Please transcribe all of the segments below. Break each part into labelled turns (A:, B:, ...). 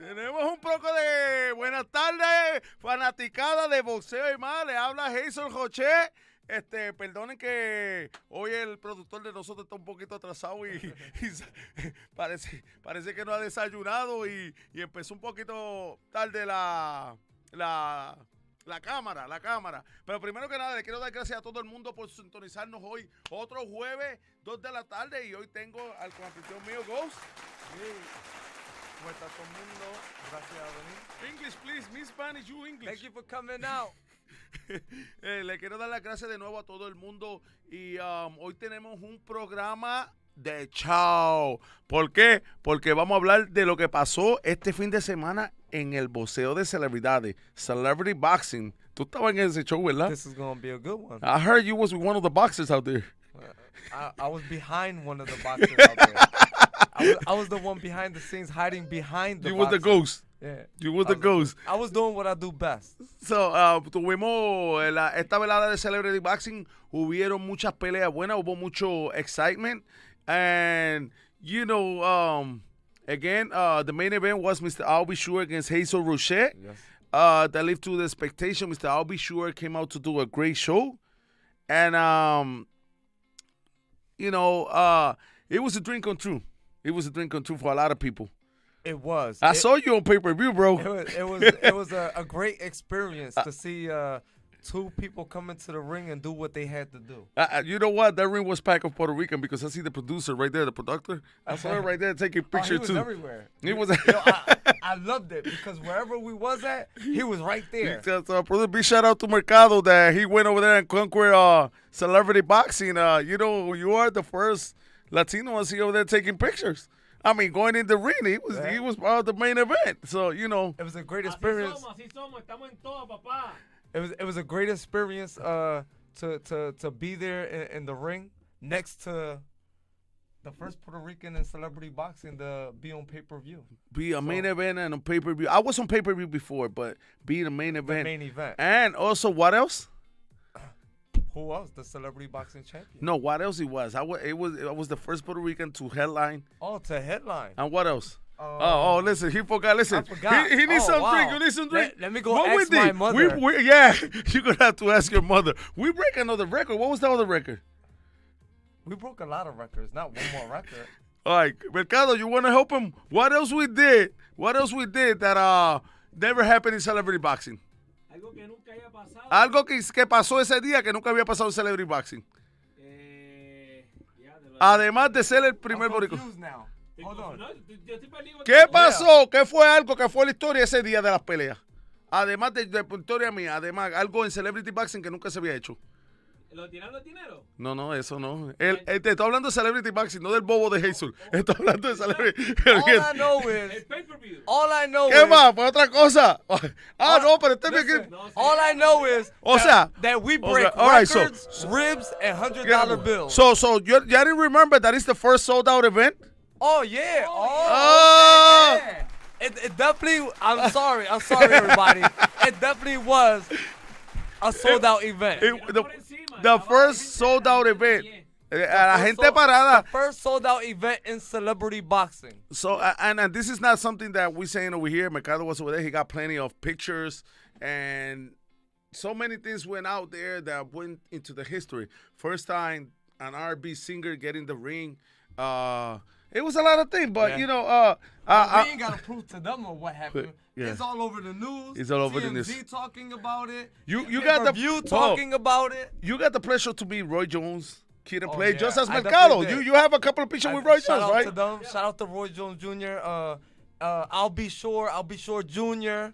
A: Tenemos un poco de buenas tardes, fanaticada de boxeo y más. Le habla Hazel Roche. Perdonen que hoy el productor de nosotros está un poquito atrasado y parece que no ha desayunado y empezó un poquito tarde la cámara. Pero primero que nada, le quiero dar gracias a todo el mundo por sintonizarnos hoy. Otro jueves, 2 de la tarde, y hoy tengo al coanfitrión mío, Ghost.
B: ¿Cómo está todo el mundo? Gracias por venir.
A: English, please. Me Spanish, you English.
B: Thank you for coming out.
A: Le quiero dar las gracias de nuevo a todo el mundo y hoy tenemos un programa de chao. ¿Por qué? Porque vamos a hablar de lo que pasó este fin de semana en el boxeo de celebridades, Celebrity Boxing. Tú estabas en ese show, ¿verdad?
B: This is going to be a good one.
A: I heard you was one of the boxers out there.
B: I was behind one of the boxers out there. I was the one behind the scenes hiding behind the
A: You was the
B: boxer.
A: ghost.
B: Yeah.
A: You was the ghost.
B: I was doing what I do best.
A: So, tuvimos esta velada de Celebrity Boxing. Hubieron muchas peleas buenas, hubo mucho excitement. And, you know, again, the main event was Mr. Albie Shore against Hazel Roche.
B: Yes.
A: That lived to the expectation. Mr. Albie Shore came out to do a great show. And, you know, it was a dream come true. It was a dream come true for a lot of people.
B: It was.
A: I saw you on pay-per-view, bro.
B: It was a great experience to see two people come into the ring and do what they had to do.
A: You know what? That ring was packed of Puerto Rican because I see the producer right there, the productor. I saw her right there taking pictures
B: he was
A: too.
B: Everywhere.
A: He was.
B: I loved it because wherever we was at, he was right there.
A: So, big shout out to Mercado that he went over there and conquered Celebrity Boxing. You know, you are the first Latino I see over there taking pictures. I mean, going in the ring, he was part of the main event. So, you know.
B: It was a great experience.
C: Así somos, estamos en todo, papá.
B: It was a great experience to be there in the ring next to the first Puerto Rican in celebrity boxing to be on pay-per-view.
A: Be a main event and a pay-per-view. I was on pay-per-view before, but being a main event.
B: The main event.
A: And also, what else?
B: Who was the celebrity boxing champion?
A: No, what else he was? I was the first Puerto Rican to headline.
B: Oh, to headline.
A: And what else? Listen, he forgot. Listen,
B: I forgot.
A: He needs some
B: wow.
A: drink. You need some drink.
B: Let me go ask my mother.
A: Yeah, you're going to have to ask your mother. We break another record. What was the other record?
B: We broke a lot of records, not one more record.
A: All right, Mercado, you want to help him? What else we did? What else we did that never happened in celebrity boxing?
C: Algo que nunca haya pasado.
A: Algo que pasó ese día que nunca había pasado en celebrity boxing. Además de ser el primer boricua.
B: Now. Hold on.
A: ¿Qué pasó? ¿Qué fue algo que fue la historia ese día de las peleas? Además de historia mía, además algo en celebrity boxing que nunca se había hecho.
C: ¿Lo tiraron los dineros?
A: No, eso no. Te estoy hablando de celebrity boxing, no del bobo de Hazel. Estoy hablando de celebrity.
B: All I know is.
C: El pay-per-view.
B: All I know
A: ¿Qué
B: is.
A: más? Pues otra cosa. No, pero
B: Listen, all I know is.
A: O sea.
B: That we break
A: Okay, all right,
B: records, ribs, and $100 bills.
A: So you didn't remember that it's the first sold out event?
B: Oh, yeah.
A: Oh.
B: Okay, yeah. It definitely. I'm sorry, everybody. It definitely was a sold out event.
A: The first sold out event. A la gente parada.
B: The first sold out event in celebrity boxing.
A: So, and this is not something that we're saying over here. Mercado was over there. He got plenty of pictures. And so many things went out there that went into the history. First time an R&B singer getting the ring. It was a lot of things, but, you know.
B: We ain't got to prove to them or what happened.
A: Yeah.
B: It's all over the news.
A: It's all over the
B: TMZ
A: news.
B: Talking about it.
A: You got the
B: View talking about it.
A: You got the pleasure to meet Roy Jones, Kid and
B: Oh,
A: Play,
B: yeah.
A: just as
B: I
A: Mercado.
B: definitely did.
A: You have a couple of pictures with Roy Jones,
B: Shout out
A: right?
B: to them. Yeah. Shout out to Roy Jones Jr. I'll be sure Jr.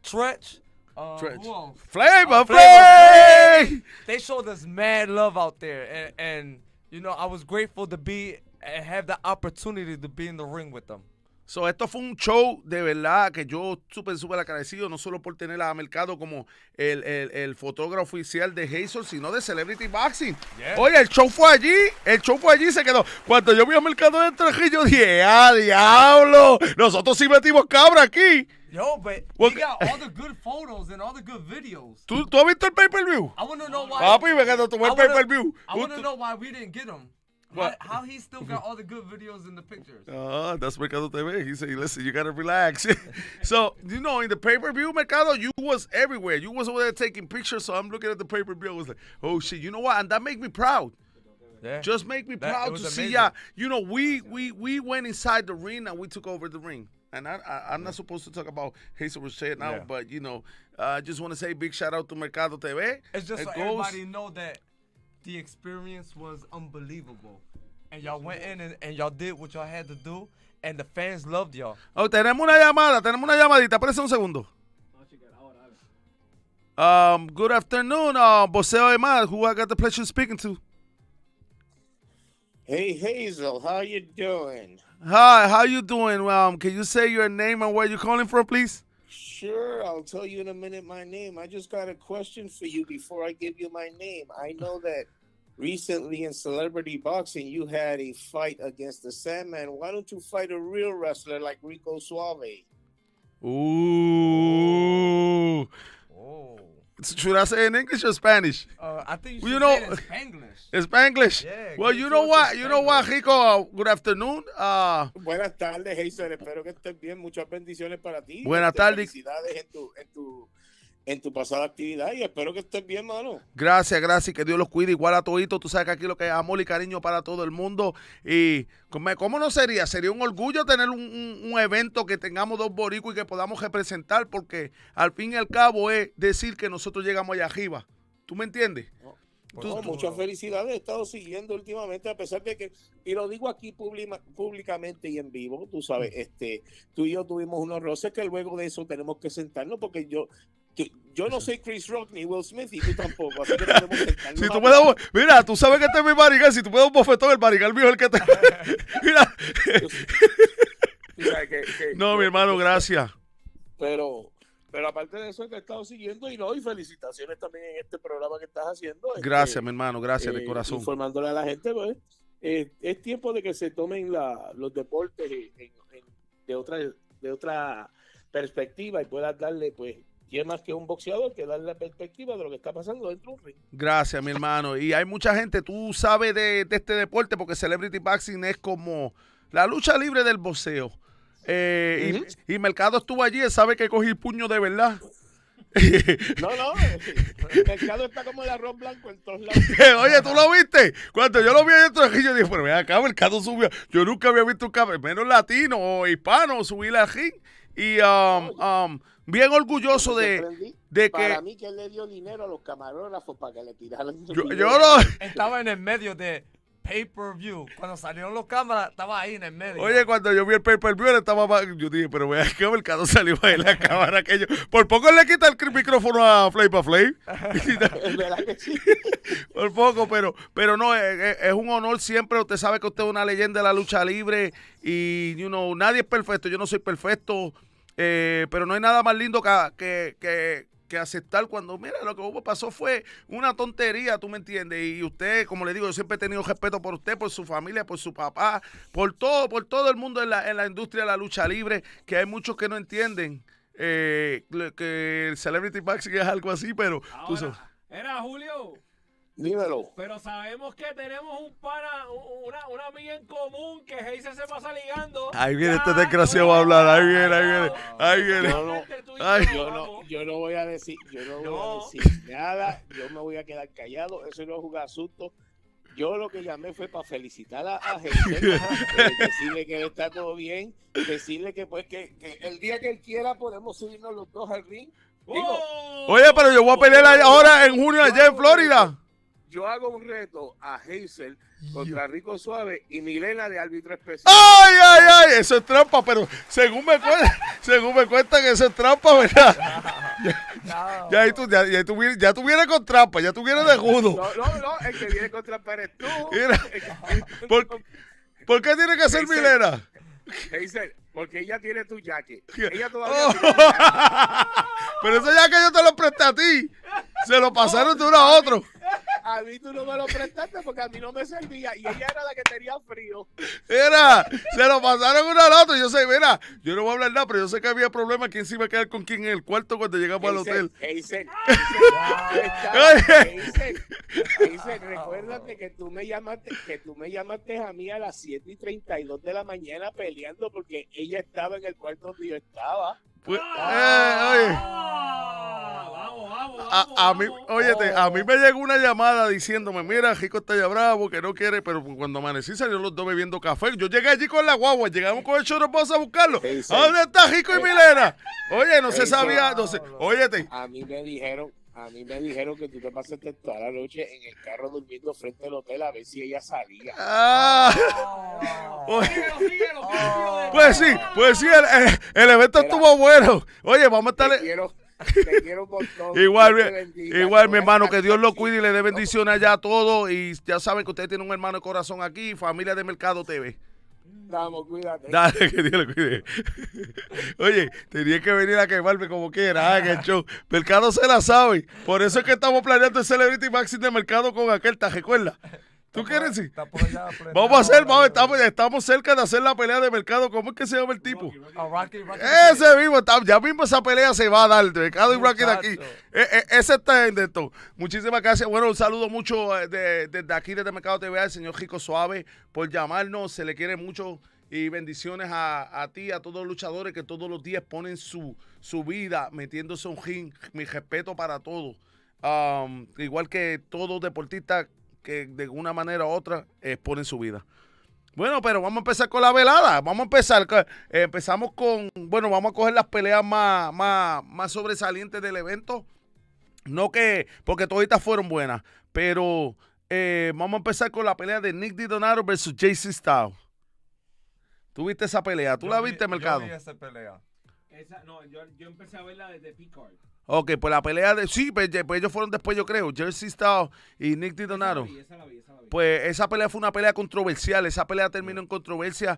B: Tretch. Who else?
A: Flavor
B: Flav. They showed us mad love out there, and you know, I was grateful to be and have the opportunity to be in the ring with them.
A: So, esto fue un show de verdad que yo súper agradecido, no solo por tener a Mercado como el fotógrafo oficial de Hazel, sino de Celebrity Boxing.
B: Yeah.
A: Oye, el show fue allí, se quedó. Cuando yo vi a Mercado dentro, yo dije, ¡ah, diablo! Nosotros sí metimos cabra aquí.
B: Yo, but we got all the good photos and all the good videos.
A: ¿Tú has visto el pay-per-view?
B: I want to know why.
A: Papi, me quedo tomar el pay-per-view.
B: I want to know why we didn't get them. How he still got all the good videos in the pictures?
A: That's Mercado TV. He said, listen, you got to relax. So, in the pay-per-view, Mercado, you was everywhere. You was over there taking pictures, so I'm looking at the pay-per-view. I was like, oh, shit, you know what? And that make me proud.
B: Yeah.
A: Just make me proud to see ya. We went inside the ring and we took over the ring. And I'm not supposed to talk about Hazel Rochette now, but, I just want to say big shout out to Mercado TV.
B: It's just so everybody know that the experience was unbelievable. And y'all went in and y'all did what y'all had to do, and the fans loved y'all.
A: Oh, tenemos una llamadita. Espérese un segundo. Good afternoon, Boseo Emad, who I got the pleasure of speaking to.
D: Hey, Hazel, how you doing?
A: Hi, how you doing? Can you say your name and where you're calling from, please?
D: Sure, I'll tell you in a minute my name. I just got a question for you before I give you my name. I know that recently in celebrity boxing, you had a fight against the Sandman. Why don't you fight a real wrestler like Rico Suave?
A: Ooh.
B: Oh.
A: Should I say in English or Spanish?
B: I think you should
A: Well,
B: say it in Spanglish.
A: Spanglish.
B: Yeah,
A: Well,
B: get
A: you know what?
B: close to
A: You know what, Rico? Good afternoon.
D: Buenas tardes, Hazel. Espero que estés bien. Muchas bendiciones para ti.
A: Buenas tardes.
D: Felicidades en tu pasada actividad y espero que estés bien, mano.
A: Gracias, que Dios los cuide. Igual a todito, tú sabes que aquí lo que es amor y cariño para todo el mundo. Y ¿cómo no sería? Sería un orgullo tener un evento que tengamos dos boricuas y que podamos representar, porque al fin y al cabo es decir que nosotros llegamos allá arriba. ¿Tú me entiendes?
D: Muchas felicidades. He estado siguiendo últimamente, a pesar de que, y lo digo aquí públicamente y en vivo, tú sabes, tú y yo tuvimos unos roces que luego de eso tenemos que sentarnos, porque yo no soy Chris Rock ni Will Smith y tú tampoco, así que podemos sentarnos.
A: Si tú me das, mira, tú sabes que este es mi marigal, si tú me das un bofetón, el marigal mío es el que te... Mira. No, mi hermano, gracias.
D: Pero aparte de eso, te he estado siguiendo y felicitaciones también en este programa que estás haciendo.
A: Gracias, mi hermano, gracias de corazón.
D: Informándole a la gente, pues, es tiempo de que se tomen los deportes de otra perspectiva y puedas darle, pues, ¿quién más que un boxeador que darle la perspectiva de lo que está pasando dentro de un ring?
A: Gracias, mi hermano. Y hay mucha gente, tú sabes de este deporte, porque Celebrity Boxing es como la lucha libre del boxeo. Y Mercado estuvo allí, él sabe que cogí puño de verdad.
D: No, el Mercado está como el arroz blanco en todos lados.
A: Oye, ¿tú lo viste? Cuando yo lo vi dentro de aquí, yo dije, pero ven acá, Mercado subió. Yo nunca había visto un cabrón, menos latino o hispano, subirle al ring. Y bien orgulloso de que...
D: Para mí que él le dio dinero a los camarógrafos para que le tiraran.
A: Yo no...
B: Estaba en el medio de pay-per-view. Cuando salieron los cámaras, estaba ahí en el medio.
A: Oye, cuando yo vi el pay-per-view, yo dije, pero vea que Mercado salió ahí en la cámara aquello. Por poco le quita el micrófono a Flavor Flav.
D: Es verdad que sí.
A: Por poco, pero no, es un honor siempre. Usted sabe que usted es una leyenda de la lucha libre y, nadie es perfecto. Yo no soy perfecto, pero no hay nada más lindo que aceptar cuando, mira, lo que pasó fue una tontería, tú me entiendes, y usted, como le digo, yo siempre he tenido respeto por usted, por su familia, por su papá, por todo el mundo en la industria de la lucha libre, que hay muchos que no entienden que el Celebrity Boxing es algo así, pero...
C: Ahora, era Julio.
D: Dímelo.
C: Pero sabemos que tenemos una amiga en común que Hazel se pasa ligando.
A: Ahí viene este desgraciado a hablar, ahí viene.
D: Yo no voy a decir nada, yo me voy a quedar callado, eso no es un asunto. Yo lo que llamé fue para felicitar a Hazel, decirle que está todo bien, decirle que pues que el día que él quiera podemos subirnos los dos al ring. Digo,
A: oye, pero yo voy a pelear ahora en junio allá en Florida.
D: Yo hago un reto a Hazel contra Rico Suave y Milena de árbitro especial.
A: ¡Ay! Eso es trampa, pero según me cuentan que eso es trampa, ¿verdad? Ya tú vienes con trampa, ya tú vienes de judo.
D: No, el que viene con trampa eres tú.
A: Mira, ¿por qué tiene que ser Milena?
D: Hazel, porque ella tiene tu jacket. Ella
A: todavía tiene. Pero ese jacket yo te lo presté a ti. Se lo pasaron de uno a otro.
D: a mí tú no me lo prestaste porque a mí no me servía y ella era la que tenía frío.
A: Mira, se lo pasaron uno al otro. Yo sé, mira, yo no voy a hablar nada, pero yo sé que había problema quién se iba a quedar con quién en el cuarto cuando llegamos al hotel.
D: Hazel, recuérdate que tú me llamaste a mí a las 7:32 de la mañana peleando porque ella estaba en el cuarto donde yo estaba.
A: Pues, oye. A mí, óyete, a mí me llegó una llamada diciéndome, mira, Rico está ya bravo, que no quiere, pero cuando amanecí salieron los dos bebiendo café. Yo llegué allí con la guagua, llegamos con el chorroposo a buscarlo. ¿A dónde está Rico y Milena? Oye, no se sabía, no sé, óyete.
D: A mí me dijeron que tú te pasaste toda la noche en el carro durmiendo frente al hotel a ver si ella salía.
A: Pues sí, el evento estuvo bueno. Oye, vamos a estar...
D: Te quiero un montón.
A: Igual, mi hermano, que Dios lo cuide y le dé bendiciones allá a todos. Y ya saben que ustedes tienen un hermano de corazón aquí, familia de Mercado TV.
D: Vamos, cuídate.
A: Dale, que Dios lo cuide. Oye, tenía que venir a quemarme como quiera, en el show. Mercado se la sabe. Por eso es que estamos planeando el Celebrity Maxing de Mercado con aquel, ¿te recuerdas? ¿Tú quieres decir? Vamos a hacer, estamos cerca de hacer la pelea de Mercado. ¿Cómo es que se llama el tipo?
B: Rocky.
A: Ese mismo, ya mismo esa pelea se va a dar. Mercado y Rocky de aquí. Ese está en esto. Muchísimas gracias. Bueno, un saludo mucho desde aquí, desde Mercado TV, al señor Rico Suave, por llamarnos. Se le quiere mucho. Y bendiciones a ti, a todos los luchadores que todos los días ponen su vida metiéndose un ring. Mi respeto para todos. Igual que todos deportistas que de una manera u otra exponen su vida. Bueno, pero vamos a empezar con la velada. Vamos a empezar. Empezamos con, bueno, vamos a coger las peleas más sobresalientes del evento. No que, porque toditas fueron buenas, pero vamos a empezar con la pelea de Nick Donato versus JC Styles. ¿Tú viste esa pelea? ¿Tú la viste, Mercado?
B: Yo vi esa pelea.
C: Yo empecé a verla desde Picard.
A: Ok, pues la pelea de... Sí, pues ellos fueron después, yo creo. Jersey Styles y Nick Donato.
C: Esa la vi.
A: Pues esa pelea fue una pelea controversial. Esa pelea terminó en controversia.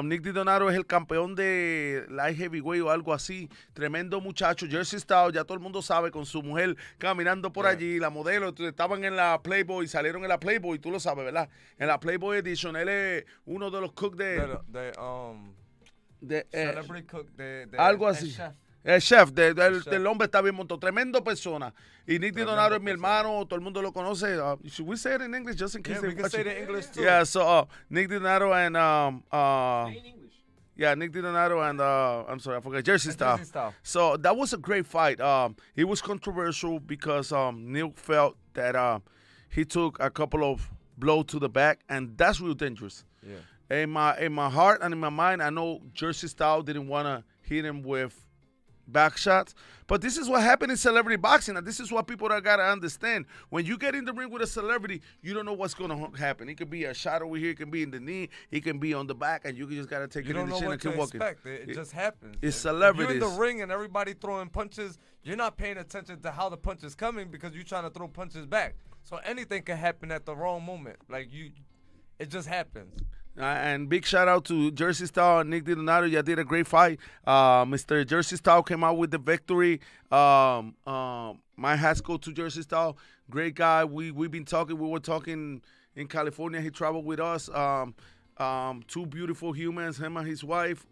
A: Nick Donato es el campeón de Light Heavyweight o algo así. Tremendo muchacho. Jersey Styles, ya todo el mundo sabe, con su mujer caminando por allí. La modelo, estaban en la Playboy, salieron en la Playboy, tú lo sabes, ¿verdad? En la Playboy Edition. Él es uno de los cooks de
B: Celebrity Cook de
A: algo así.
B: Chef.
A: El chef, del hombre está bien montado. Tremendo persona. Y Nick Donato es mi hermano. Todo el mundo lo conoce. Should we say it in English just in case
B: Yeah, we can say it in English too.
A: Yeah, so Nick Donato and
C: In English.
A: yeah, Nick Donato and I'm sorry, I forgot Jersey Styles.
B: Jersey Styles.
A: So that was a great fight. It was controversial because Nick felt that he took a couple of blows to the back, and that's real dangerous.
B: Yeah.
A: In my heart and in my mind, I know Jersey Styles didn't want to hit him with back shots, but this is what happened in celebrity boxing, and this is what people are gotta understand. When you get in the ring with a celebrity, you don't know what's gonna happen. It could be a shot over here, it can be in the knee, it can be on the back, and you just gotta take
B: You
A: it in
B: don't
A: the
B: know
A: chin
B: what
A: and
B: to
A: keep walking.
B: expect. It just happens.
A: It's
B: If
A: celebrities.
B: you're in the ring and everybody throwing punches, you're not paying attention to how the punch is coming because you're trying to throw punches back. So anything can happen at the wrong moment. It just happens.
A: And big shout out to Jersey Styles and Nick Donato. You did a great fight. Mr. Jersey Styles came out with the victory. My hats go to Jersey Styles. Great guy. We've been talking. We were talking in California. He traveled with us. Two beautiful humans, him and his wife.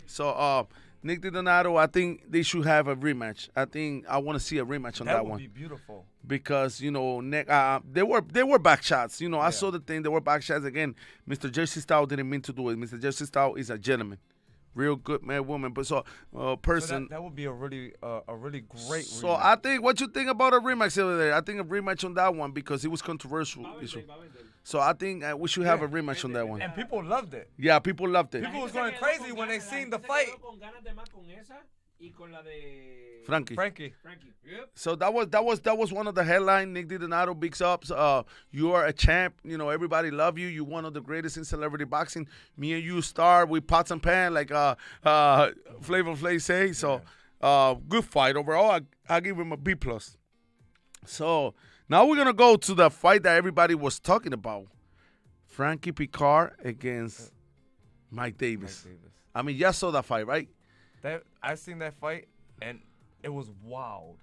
A: So Nick Donato, I think they should have a rematch. I want to see a rematch on that one.
B: That would be beautiful.
A: Because, Nick, they were back shots. I saw the thing. They were back shots. Again, Mr. Jersey Styles didn't mean to do it. Mr. Jersey Styles is a gentleman. Real good man, woman. But person.
B: So that would be a really great
A: So
B: rematch.
A: I think, what you think about a rematch over there? I think a rematch on that one because it was controversial. So I think we should have a rematch on that one.
B: And people loved it.
A: Yeah, people loved it.
B: People was going crazy when they seen the fight.
A: Frankie.
C: Yep.
A: So that was one of the headlines. Nick Donato, big ups. You are a champ. Everybody love you. You're one of the greatest in celebrity boxing. Me and you star with pots and pan, like Flavor Flav say. So good fight overall. I give him a B+. So now we're gonna go to the fight that everybody was talking about. Frankie Picard against Mike Davis. I mean, y'all saw that fight, right?
B: I seen that fight and it was wild.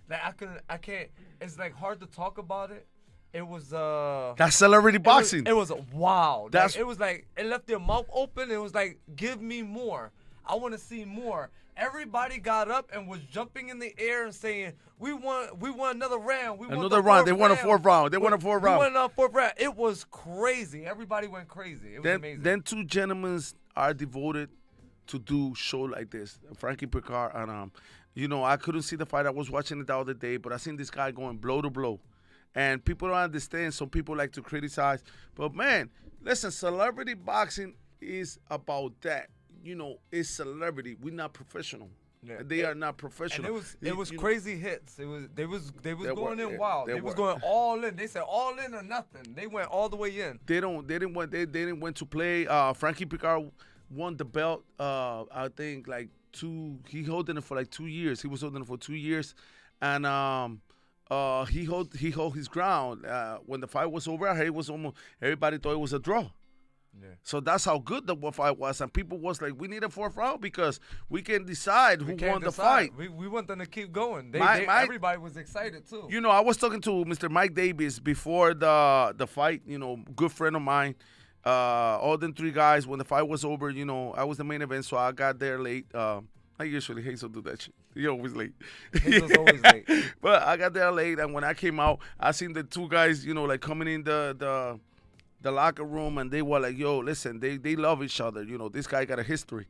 B: I can't. It's hard to talk about it It was
A: That's celebrity boxing.
B: It was wow.
A: That's-
B: Like, it was like it left their mouth open. It was like, give me more. I want to see more. Everybody got up and was jumping in the air and saying, "We want another round. We want
A: Another
B: the
A: round. They
B: fourth
A: won a fourth round. They won a fourth round.
B: We won a fourth round. It was crazy. Everybody went crazy. It was amazing.
A: Then two gentlemen are devoted to do show like this. Frankie Picard and you know, I couldn't see the fight. I was watching it the other day, but I seen this guy going blow to blow. And people don't understand. Some people like to criticize. But man, listen, celebrity boxing is about that. You know, it's celebrity. We're not professional.
B: Yeah.
A: They are not professional.
B: And it was crazy hits. They was going in wild. They was
A: were.
B: going all in. They said all in or nothing. They went all the way in.
A: They didn't want to play. Frankie Picard won the belt. I think like he holding it for like 2 years. He was holding it for 2 years, and he hold his ground. When the fight was over, everybody thought it was a draw.
B: Yeah.
A: So that's how good the fight was, and people was like, "We need a fourth round because we can decide who won the fight."
B: We want them to keep going. Everybody was excited too.
A: You know, I was talking to Mr. Mike Davis before the fight. You know, good friend of mine. All them three guys, when the fight was over, you know, I was the main event, so I got there late. I usually Hazel do that shit. He always late.
B: Hazel's always late.
A: But I got there late, and when I came out, I seen the two guys, you know, like coming in the locker room, and they were like, "Yo, listen, they love each other. You know, this guy got a history."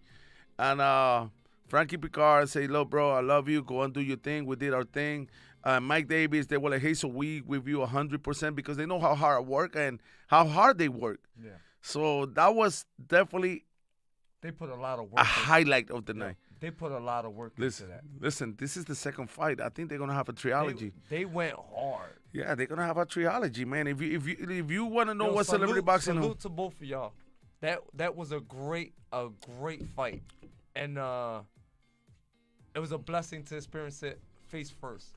A: And Frankie Picard say, "Look, bro, I love you. Go and do your thing. We did our thing." Mike Davis, they were like, "Hey, so we with you 100% because they know how hard I work and how hard they work."
B: Yeah.
A: So that was definitely
B: They put a lot of work.
A: a highlight of the night.
B: They put a lot of work into that.
A: Listen, this is the second fight. I think they're gonna have a trilogy.
B: They went hard.
A: Yeah, they're gonna have a trilogy, man. If you want to know what
B: salute,
A: celebrity boxing,
B: salute to both of y'all. That was a great fight, and it was a blessing to experience it face first.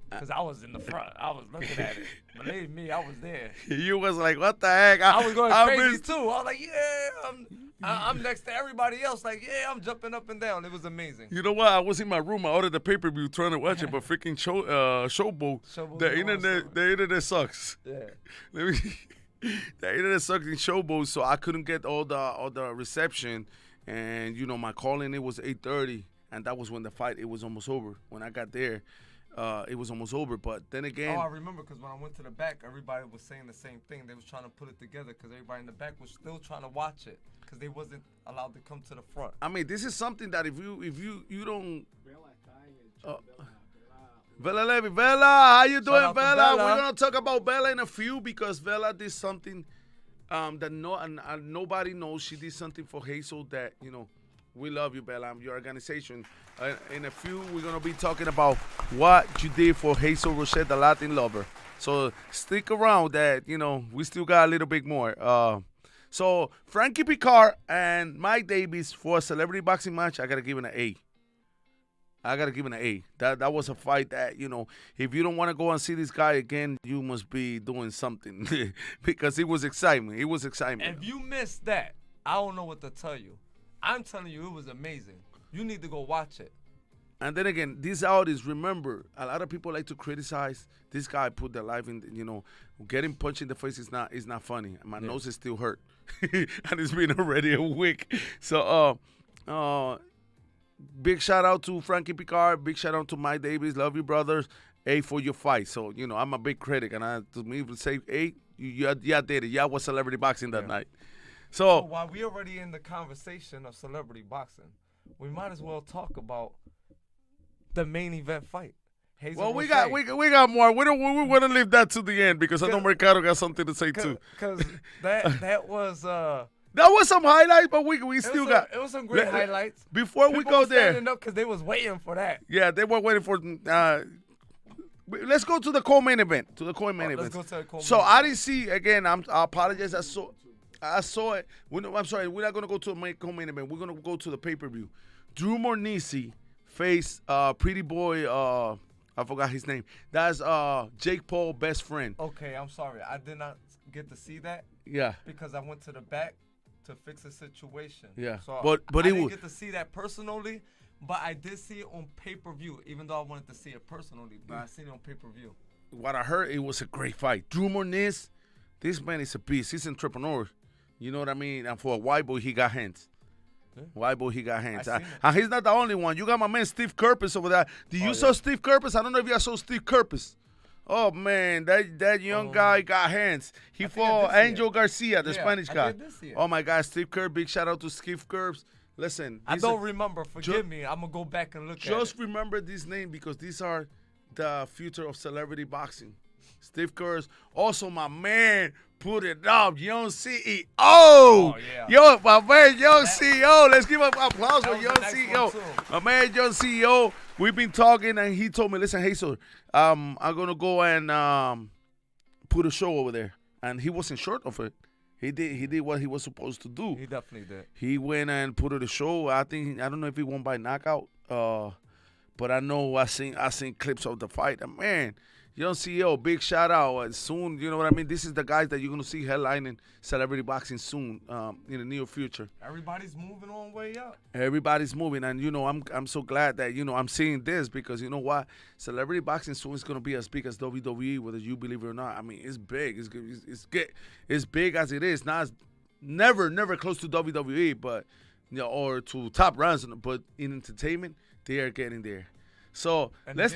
B: Because I was in the front. I was looking at it. Believe me, I was there.
A: you was like, what the heck?
B: I was going crazy too. I was like, yeah, I'm next to everybody else. Like, yeah, I'm jumping up and down. It was amazing.
A: You know what? I was in my room. I ordered the pay-per-view trying to watch it, but freaking Showboat, the internet sucks.
B: Yeah.
A: The internet sucks in Showboat, so I couldn't get all the reception. And, you know, my call-in, it was 8:30, and that was when the fight, it was almost over. When I got there, it was almost over. But then again,
B: I remember because when I went to the back, everybody was saying the same thing. They was trying to put it together because everybody in the back was still trying to watch it because they wasn't allowed to come to the front.
A: I mean, this is something that if you don't. Vela Levy, Vela, how you doing,
B: out to
A: Vela?
B: Vela.
A: We're gonna talk about Vela in a few because Vela did something that nobody knows. She did something for Hazel that, you know, we love you, Bella, your organization. In a few, we're going to be talking about what you did for Hazel Rochette, the Latin lover. So stick around that, you know, we still got a little bit more. So Frankie Picard and Mike Davis for a celebrity boxing match, I got to give it an A. That was a fight that, you know, if you don't want to go and see this guy again, you must be doing something because it was excitement. It was excitement.
B: If you missed that, I don't know what to tell you. I'm telling you, it was amazing. You need to go watch it.
A: And then again, these artists, remember, a lot of people like to criticize. This guy put their life in, you know, getting punched in the face is not funny. My nose is still hurt. And it's been already a week. So, big shout out to Frankie Picard. Big shout out to Mike Davis. Love you, brothers. A for your fight. So, you know, I'm a big critic. And to me, to say, A, you did it. Y'all was celebrity boxing that night.
B: So while we already in the conversation of celebrity boxing, we might as well talk about the main event fight.
A: Well, we got more. We want to leave that to the end because I know Mercado got something to say too.
B: Because that was
A: that was some highlights, but we still got.
B: It was some great highlights.
A: Before
B: People
A: we go there,
B: standing up because they was waiting for that.
A: Yeah, they were waiting for. Let's go to the co-main event. Let's go to the co-main event. I didn't see again. I apologize. I saw it. I'm sorry. We're not gonna go to the co-main event. We're gonna go to the pay-per-view. Drew Mornisi faced Pretty Boy. I forgot his name. That's Jake Paul's best friend.
B: Okay, I'm sorry. I did not get to see that.
A: Yeah.
B: Because I went to the back to fix a situation.
A: Yeah.
B: So
A: but
B: I didn't get to see that personally, but I did see it on pay-per-view. Even though I wanted to see it personally, but I seen it on pay-per-view.
A: what I heard, it was a great fight. Drew Mornis, this man is a beast. He's an entrepreneur. You know what I mean? And for a white boy, he got hands.
B: Yeah.
A: White boy, he got hands.
B: I seen it.
A: And he's not the only one. You got my man Steve Kerpis over there. Did you saw Steve Kerpis? I don't know if you saw Steve Kerpis. Oh, man, that young guy got hands. He fought Angel Garcia, the Spanish guy. Oh, my God, Steve Kerr. Big shout out to Steve Kerbs. Listen.
B: I don't remember. Forgive me. I'm going to go back and look at it.
A: Just remember this name because these are the future of celebrity boxing. Steve Kerr. Also, my man, put it up. Young CEO.
B: Oh, yeah.
A: Yo, my man, Young CEO. Let's give an applause for Young
B: nice
A: CEO. My man, Young CEO. We've been talking, and he told me, listen, Hazel, I'm going to go and put a show over there. And he wasn't short of it. He did what he was supposed to do.
B: He definitely did.
A: He went and put it a show. I don't know if he won by knockout, but I know I seen clips of the fight. And man, Young CEO, big shout out. And soon, you know what I mean? This is the guys that you're going to see headlining celebrity boxing soon in the near future.
B: Everybody's moving on way up.
A: Everybody's moving. And, you know, I'm so glad that, you know, I'm seeing this because, you know what? Celebrity boxing soon is going to be as big as WWE, whether you believe it or not. I mean, it's big. It's big as it is. Not as, never close to WWE, but, you know, or to Top Ranks. But in entertainment, they are getting there. So let's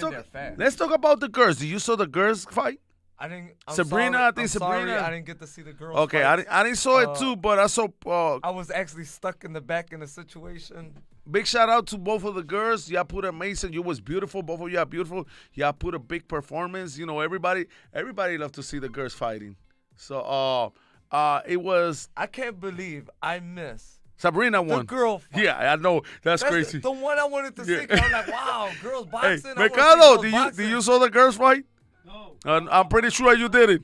A: talk about the girls. Did you saw the girls fight?
B: I didn't.
A: Sabrina,
B: sorry,
A: I think Sabrina.
B: Sorry, I didn't get to see the girls.
A: Okay,
B: fight.
A: I didn't saw it too, but I saw.
B: I was actually stuck in the back in the situation.
A: Big shout out to both of the girls. Y'all put amazing. You was beautiful. Both of you are beautiful. Y'all put a big performance. You know, everybody love to see the girls fighting. So it was.
B: I can't believe I missed.
A: Sabrina won.
B: The girl fight.
A: Yeah, I know. That's crazy.
B: The one I wanted to see. I'm like, wow, girls boxing.
A: Hey, Mercado, did you saw the girls fight?
C: No.
A: I'm pretty sure you did it.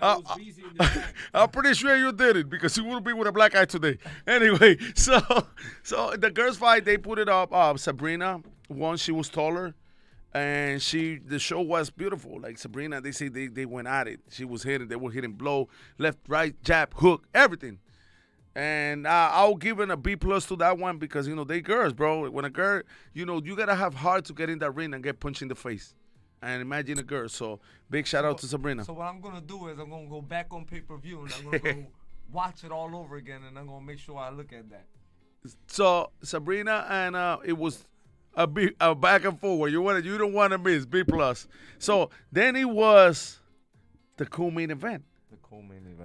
C: I was busy in the back.
A: I'm pretty sure you did it because you would be with a black guy today. Anyway, so the girls fight, they put it up. Sabrina won. She was taller, and the show was beautiful. Like Sabrina, they say they went at it. She was hitting. They were hitting blow, left, right, jab, hook, everything. And I'll give it a B+ to that one because, you know, they girls, bro. When a girl, you know, you got to have heart to get in that ring and get punched in the face. And imagine a girl. So, big shout out to Sabrina.
B: So, what I'm going to do is I'm going to go back on pay-per-view and I'm going to go watch it all over again and I'm going to make sure I look at that.
A: So, Sabrina, and it was a back and forward. You don't want to miss, B+. So, then it was the cool main event.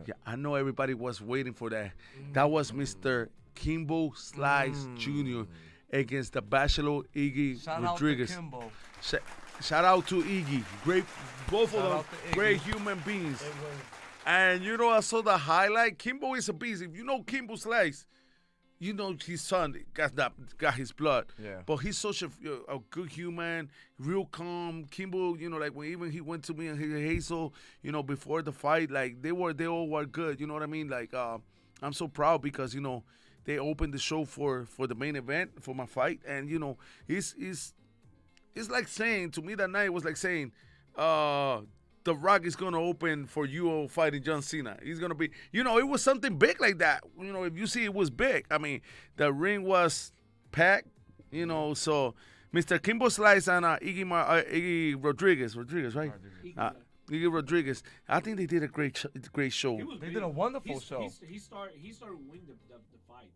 A: Yeah, I know everybody was waiting for that. That was Mr. Kimbo Slice Jr. against the Bachelor Iggy Rodriguez. Shout out to Iggy. Great, both of them great human beings. And you know, I saw the highlight. Kimbo is a beast. If you know Kimbo Slice, you know his son got his blood. Yeah. But he's such a good human, real calm. Kimbo, you know, like when even he went to me and Hazel, you know, before the fight, like they all were good. You know what I mean? Like I'm so proud because, you know, they opened the show for the main event for my fight, and you know, it's like saying to me that night, it was like saying, The Rock is going to open for you fighting John Cena. He's going to be, you know, it was something big like that. You know, if you see, it was big. I mean, the ring was packed, you know, so Mr. Kimbo Slice and Iggy Rodriguez, right? Iggy Rodriguez. I think they did a great show.
B: They did a wonderful show.
C: He started winning the fight.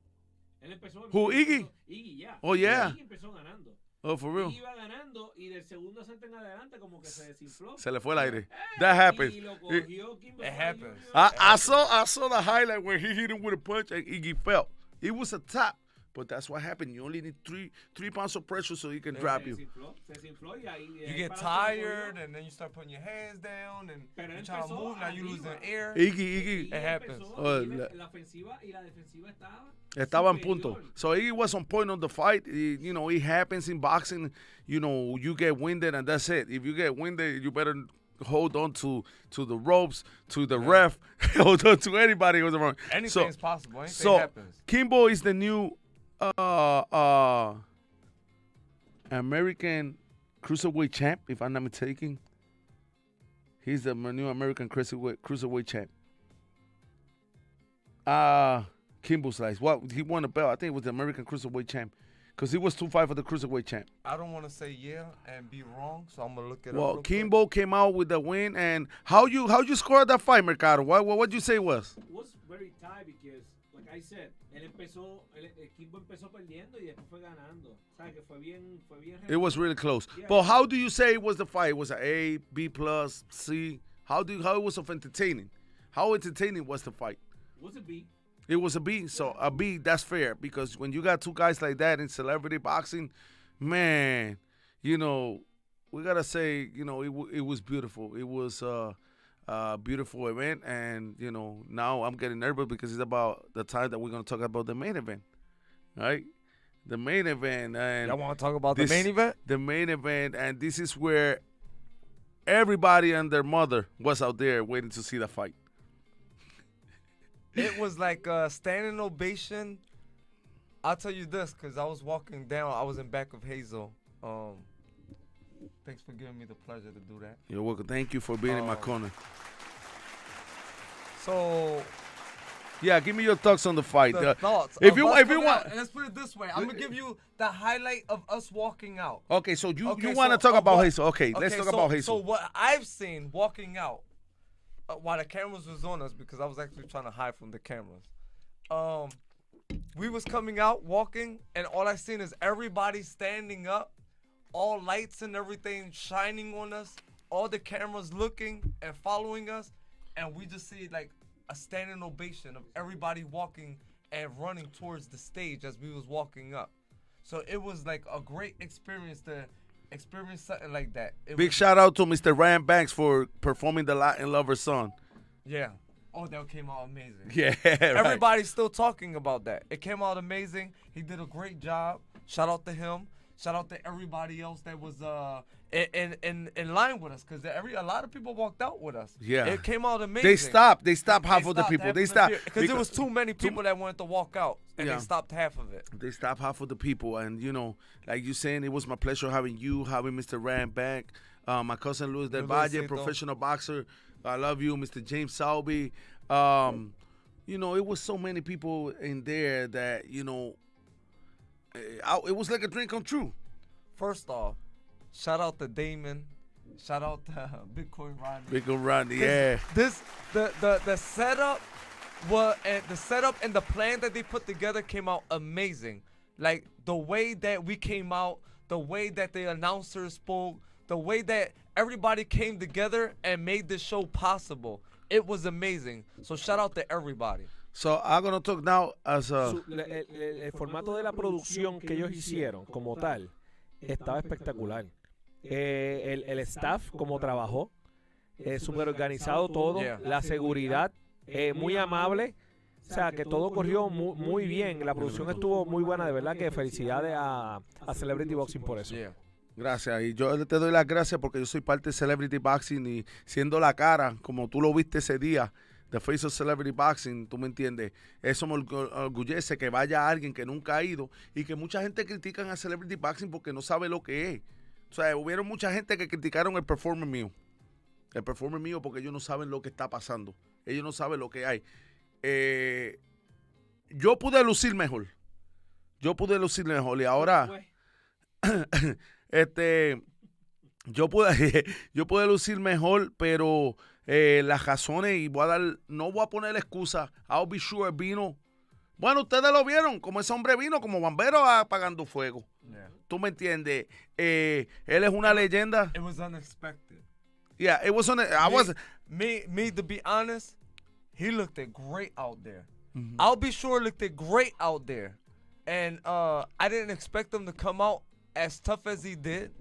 A: Who, Iggy?
C: Iggy, yeah.
A: Oh, yeah.
C: Iggy empezó ganando.
A: Oh, for real?
C: Iba ganando y del segundo asalto en adelante como que se desinfló.
A: Se le fue el aire. That happened.
B: It happens.
A: I saw the highlight where he hit him with a punch and Iggy fell. It was a tap, but that's what happened. You only need three pounds of pressure so he can drop you.
B: You get tired and then you start putting your hands down and you try to move. Now you losing air.
A: Iggy.
B: It happens.
C: La ofensiva y la defensiva
A: Estaba en punto. So Iggy was on point on the fight. You know, it happens in boxing. You know, you get winded and that's it. If you get winded, you better hold on to the ropes, to the ref, hold on to anybody who's around.
B: Anything's possible. Anything happens.
A: Kimbo is the new American cruiserweight champ, if I'm not mistaken. He's the new American cruiserweight champ. Kimbo Slice. He won a belt. I think it was the American cruiserweight champ. Because he was 2-5 for the cruiserweight champ.
B: I don't want to say yeah and be wrong, so I'm gonna look it up.
A: Well,
B: real
A: Kimbo came out with the win, and how you scored that fight, Mercado? What you say was?
C: It was very tight because, like I said, el Kimbo empezó perdiendo y después fue ganando. O sea, que fue bien
A: It was really close.
C: Yeah.
A: But how do you say it was the fight? Was it A, B plus, C? How it was of entertaining? How entertaining was the fight?
C: It was a B.
A: It was a B, so a B, that's fair, because when you got two guys like that in celebrity boxing, man, you know, we gotta say, you know, it was beautiful. It was a beautiful event, and you know, now I'm getting nervous because it's about the time that we're gonna talk about the main event, right? The main event, and
B: Y'all want to talk about the main event?
A: the main event, and this is where everybody and their mother was out there waiting to see the fight.
B: It was like a standing ovation. I'll tell you this, because I was walking down. I was in back of Hazel. Thanks for giving me the pleasure to do that.
A: You're welcome. Thank you for being in my corner.
B: So
A: Yeah, give me your thoughts on the fight.
B: the thoughts.
A: if
B: of
A: you
B: us
A: if you
B: coming
A: want,
B: out, let's put it this way. I'm gonna give you the highlight of us walking out.
A: okay. So you
B: Okay,
A: want to
B: so,
A: talk about
B: what-
A: Hazel? Okay, let's talk about Hazel.
B: So what I've seen walking out while the cameras was on us, because I was actually trying to hide from the cameras. We was coming out walking, and all I seen is everybody standing up, all lights and everything shining on us, all the cameras looking and following us, and we just see like a standing ovation of everybody walking and running towards the stage as we was walking up. So it was like a great experience to experience something like that.
A: Big shout out to Mr. Ryan Banks for performing the Latin Lover song.
B: Yeah. Oh, that came out amazing.
A: Yeah, right.
B: Everybody's still talking about that. It came out amazing. He did a great job. Shout out to him. Shout out to everybody else that was in line with us, because a lot of people walked out with us.
A: Yeah.
B: It came out amazing.
A: They stopped half of the people. They stopped
B: because there was too many people that wanted to walk out, and
A: Yeah.
B: they stopped half of it.
A: They stopped half of the people, and you know, like you saying, it was my pleasure having Mr. Ryan back, my cousin Luis Del Valle,
B: Luisito.
A: professional boxer. I love you, Mr. James Salby. You know, it was so many people in there that you know, it was like a dream come true.
B: First off, shout out to Damon. Shout out to Bitcoin Ronnie.
A: Big old Rodney, yeah.
B: The setup and the plan that they put together came out amazing. Like the way that we came out, the way that the announcers spoke, the way that everybody came together and made this show possible. It was amazing. So shout out to everybody.
A: So I'm gonna talk now as a.
C: El formato de la producción que ellos hicieron como tal estaba espectacular. El staff como trabajó, súper organizado todo,
B: Yeah.
C: la seguridad, muy amable. O sea, que todo corrió muy bien. La producción estuvo muy buena, de verdad que felicidades a Celebrity Boxing por eso.
B: Yeah.
A: Gracias, y yo te doy las gracias porque yo soy parte de Celebrity Boxing y siendo la cara, como tú lo viste ese día, The Face of Celebrity Boxing, tú me entiendes, eso me orgullece que vaya alguien que nunca ha ido y que mucha gente critican a Celebrity Boxing porque no sabe lo que es. O sea, hubieron mucha gente que criticaron el performance mío porque ellos no saben lo que está pasando, ellos no saben lo que hay. Yo pude lucir mejor y ahora... yo pude lucir mejor, pero las razones, y no voy a poner excusa. I'll be sure vino. Bueno, ustedes lo vieron, como ese hombre vino, como bombero apagando fuego.
B: Yeah.
A: ¿Tú me entiendes? Él es una leyenda.
B: It was unexpected.
A: Yeah, it was
B: Me, to be honest, he looked great out there. I'll be sure looked great out there. And I didn't expect him to come out as tough as he did.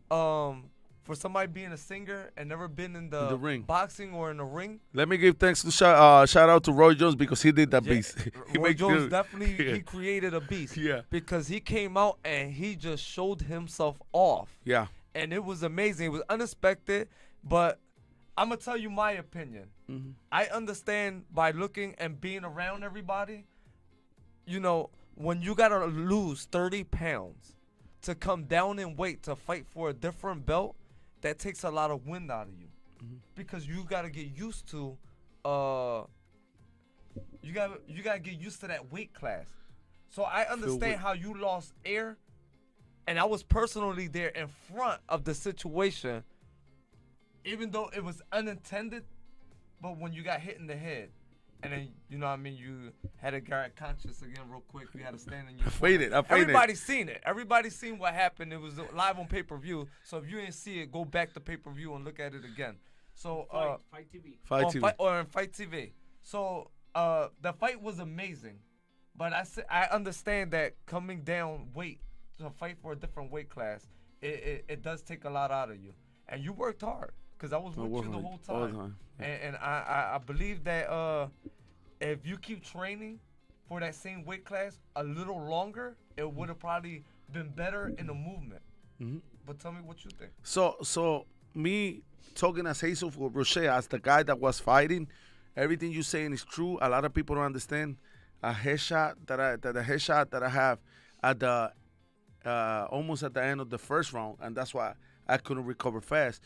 B: For somebody being a singer and never been in the
A: ring.
B: boxing or in the ring.
A: Let me give thanks to shout out to Roy Jones because he did that beast. He
B: Roy
A: made
B: Jones
A: good.
B: definitely
A: Yeah.
B: he created a beast.
A: Yeah.
B: Because he came out and he just showed himself off.
A: Yeah.
B: And it was amazing. It was unexpected, but I'm gonna tell you my opinion. I understand by looking and being around everybody, you know, when you gotta lose 30 pounds to come down in weight to fight for a different belt, that takes a lot of wind out of you. Because you gotta get used to you gotta get used to that weight class. So I understand how you lost air And I was personally there in front of the situation, even though it was unintended. But when you got hit in the head, and then, you know what I mean, you had to get conscious again real quick. You had to stand in your
A: fainted.
B: Everybody's seen it. Everybody's seen what happened. It was live on pay-per-view. So if you didn't see it, go back to pay-per-view and look at it again. So
C: Fight TV.
A: Fight TV.
B: Or in Fight TV. So the fight was amazing. But I understand that coming down weight to fight for a different weight class, it does take a lot out of you. And you worked hard, because I was with you the whole time. And I believe that if you keep training for that same weight class a little longer, it would have probably been better in the movement.
A: Mm-hmm.
B: But tell me what you think.
A: So me talking as Hazel for Rocher, as the guy that was fighting, everything you saying is true. A lot of people don't understand. The headshot that I have at the almost at the end of the first round, and that's why I couldn't recover fast.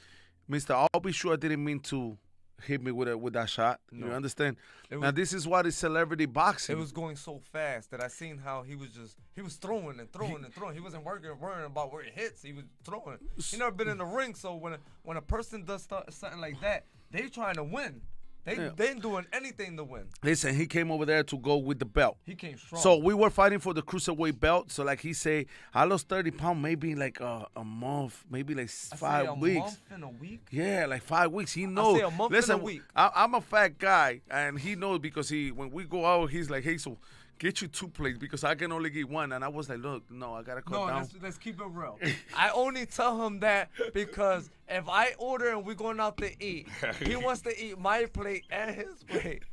A: Mr. I'll be sure I didn't mean to hit me with that shot. No. You understand? Now this is what is celebrity boxing.
B: It was going so fast that I seen how he was throwing and throwing and throwing. He wasn't worrying about where it hits. He was throwing. He never been in the ring, so when a person does something like that, they trying to win. They ain't doing anything to win.
A: Listen, he came over there to go with the belt.
B: He came strong.
A: So we were fighting for the cruiserweight belt. So like he say, I lost 30 pounds maybe like a month, maybe like 5 weeks.
B: A month and a week?
A: Yeah, like 5 weeks. He knows.
B: I say a month and a week.
A: I'm a fat guy, and he knows because when we go out, he's like, hey, so get you 2 plates because I can only get 1. And I was like, look, no, I got to cut down.
B: Let's keep it real. I only tell him that because if I order and we're going out to eat, he wants to eat my plate and his plate.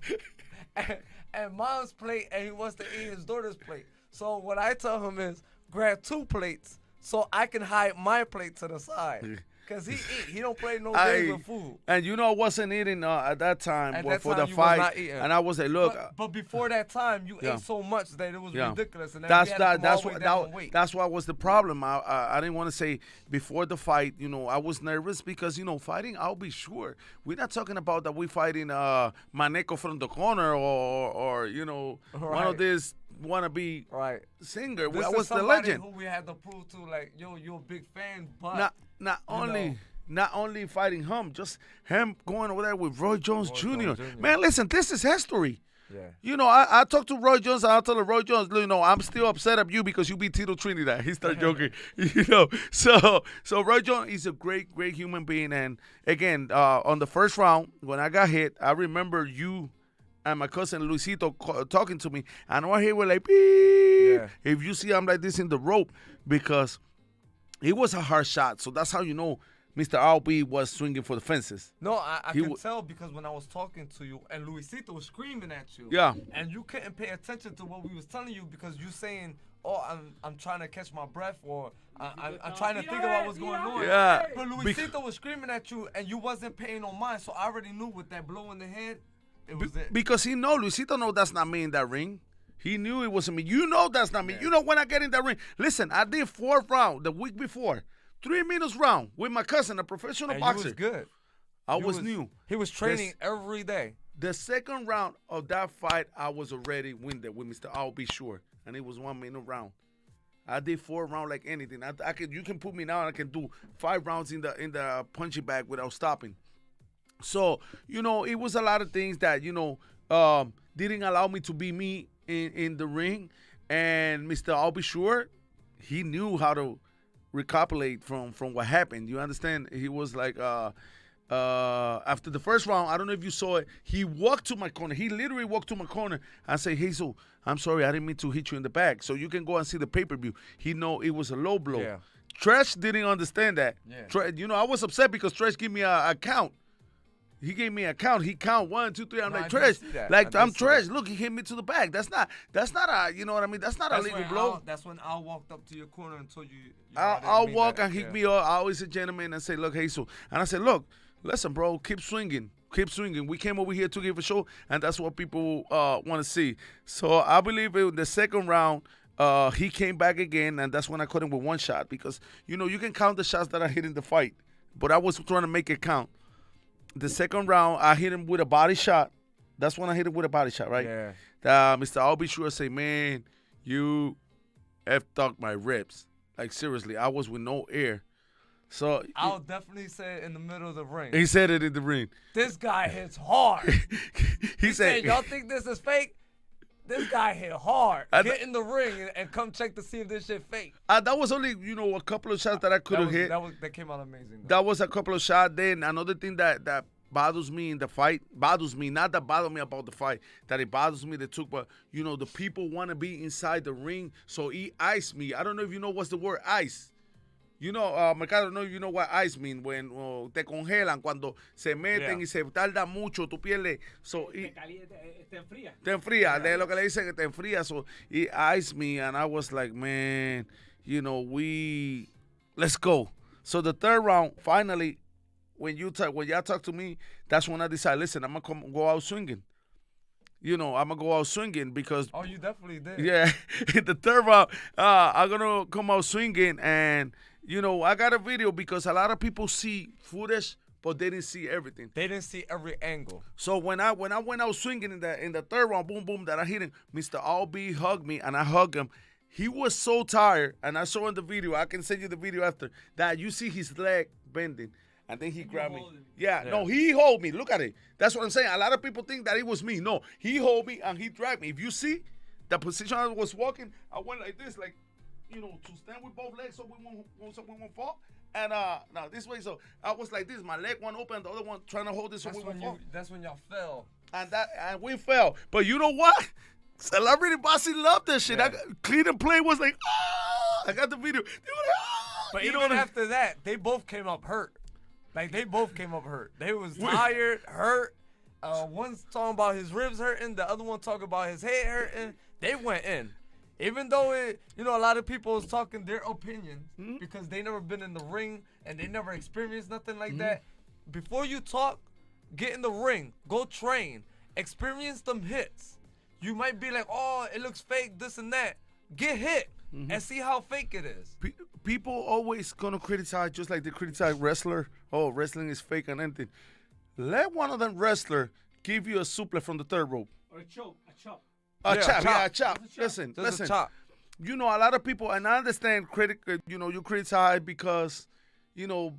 B: And mom's plate, and he wants to eat his daughter's plate. So what I tell him is grab 2 plates so I can hide my plate to the side. Because he don't play no games with food.
A: And I wasn't eating at that time for the
B: you
A: fight.
B: was not eating.
A: And I was like, look.
B: But before that time, you ate so much that it was ridiculous. And then
A: that's what was the problem. I didn't want to say before the fight, I was nervous because, fighting, I'll be sure. We're not talking about that we fighting Maneco from the corner or one of these wannabe singer.
B: This
A: I was the
B: somebody
A: legend.
B: Who we had to prove to, like, yo, you're a big fan, but
A: not only fighting him, just him going over there with Roy Jones Jr. Man, listen, this is history.
B: Yeah.
A: I talked to Roy Jones, and I told Roy Jones, I'm still upset at you because you beat Tito Trinidad. He started joking, So Roy Jones is a great, great human being. And again, on the first round, when I got hit, I remember you and my cousin Luisito talking to me, and our hair were like, beep. Yeah. If you see I'm like this in the rope, because it was a hard shot. So that's how you know Mr. RB was swinging for the fences.
B: No, I can tell because when I was talking to you and Luisito was screaming at you.
A: Yeah.
B: And you couldn't pay attention to what we was telling you because you saying, oh, I'm trying to catch my breath or I'm trying to think about what's going on.
A: Yeah.
B: But Luisito was screaming at you and you wasn't paying no mind. So I already knew with that blow in the head, it was it.
A: Because Luisito know that's not me in that ring. He knew it wasn't me. You know that's not me. Yeah. When I get in that ring. Listen, I did 4th round the week before. 3 minutes round with my cousin, a professional boxer.
B: He was good.
A: I was new.
B: He was training every day.
A: The second round of that fight, I was already winded with Mr. I'll be sure. And it was 1 minute round. I did 4 rounds like anything. You can put me now and I can do 5 rounds in the punching bag without stopping. So, it was a lot of things that, didn't allow me to be me in the ring. And Mr. I'll be sure, he knew how to recapitulate from what happened. You understand? He was like, after the first round, I don't know if you saw it, he walked to my corner. He literally walked to my corner and said, Hazel, I'm sorry, I didn't mean to hit you in the back. So you can go and see the pay-per-view. He know it was a low blow.
B: Yeah.
A: Tresh didn't understand that.
B: Yeah.
A: I was upset because Tresh gave me a count. He gave me a count. He count 1, 2, 3. I'm like, Tresh. I'm Tresh. Look, he hit me to the back. That's not a, you know what I mean? That's not a legal blow.
B: That's when I walked up to your corner and told you.
A: I'll walk and hit me up. I always a gentleman and say, look, Hazel. And I said, look, listen, bro, keep swinging. Keep swinging. We came over here to give a show, and that's what people want to see. So I believe in the second round, he came back again, and that's when I caught him with 1 shot because, you can count the shots that I hit in the fight, but I was trying to make it count. The second round, I hit him with a body shot. That's when I hit him with a body shot, right?
B: Yeah.
A: Mr. I'll be sure say, man, you effed up my ribs. Like seriously, I was with no air. So
B: I'll definitely say it in the middle of the ring.
A: he said it in the ring.
B: This guy hits hard.
A: He said,
B: y'all think this is fake? This guy hit hard.
A: I-
B: Get in the ring and come check to see if this shit fake.
A: that was only a couple of shots that I could have hit.
B: That came out amazing. Though.
A: That was a couple of shots. Then another thing that bothers me in the fight, not that bother me about the fight, that it bothers me but the people want to be inside the ring, so he iced me. I don't know if you know what's the word ice. Mercado, I don't know if you know what ice mean, when te congelan, cuando se meten y se tarda mucho, tú pierdes. So, te enfría. Te enfría, de lo que le dicen que te enfría. So, he iced me, and I was like, man, let's go. So, the third round, finally, when y'all talk to me, that's when I decide, listen, I'm going to go out swinging. I'm going to go out swinging because...
B: Oh, you definitely did.
A: Yeah. In the third round, I'm going to come out swinging, and... I got a video because a lot of people see footage, but they didn't see everything.
B: They didn't see every angle.
A: So when I went out swinging in the third round, boom, boom, that I hit him, Mr. Albee hugged me, and I hugged him. He was so tired, and I saw in the video, I can send you the video after, that you see his leg bending, and then he grabbed me. Yeah, no, he hold me. Look at it. That's what I'm saying. A lot of people think that it was me. No, he hold me, and he dragged me. If you see the position I was walking, I went like this, like, to stand with both legs so we won't fall. And now this way, so I was like this. My leg one open, the other one trying to hold this so we won't fall.
B: That's when y'all fell.
A: And we fell. But you know what? Celebrity boxing loved this shit.
B: Yeah.
A: Cleveland Play was like, I got the video. They were like,
B: But even after that, they both came up hurt. Like, they both came up hurt. They was tired, hurt. One's talking about his ribs hurting. The other one talking about his head hurting. They went in. Even though a lot of people was talking their opinions because they never been in the ring and they never experienced nothing like that. Before you talk, get in the ring, go train, experience them hits. You might be like, oh, it looks fake, this and that. Get hit and see how fake it is.
A: People always gonna criticize, just like they criticize wrestler. Oh, wrestling is fake and anything. Let one of them wrestler give you a suplex from the third rope.
C: Or a chop.
A: A chop. Listen.
B: A chop.
A: A lot of people, and I understand you criticize because,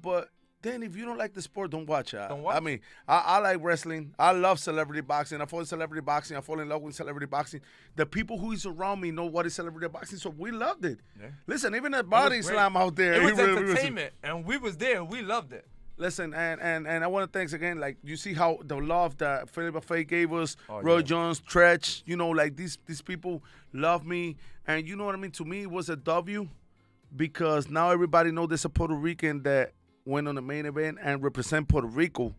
A: but then if you don't like the sport, don't watch it.
B: Don't watch.
A: I mean, I like wrestling. I love celebrity boxing. I fall in celebrity boxing. I fall in love with celebrity boxing. The people who is around me know what is celebrity boxing, so we loved it. Yeah. Listen, even the body slam out there.
B: It was entertainment, and we was there. We loved it.
A: Listen, and I want to thanks again. Like, you see how the love that Philip Buffet gave us, Roy Jones, Tretch, like these people love me. And you know what I mean? To me, it was a W because now everybody knows there's a Puerto Rican that went on the main event and represent Puerto Rico.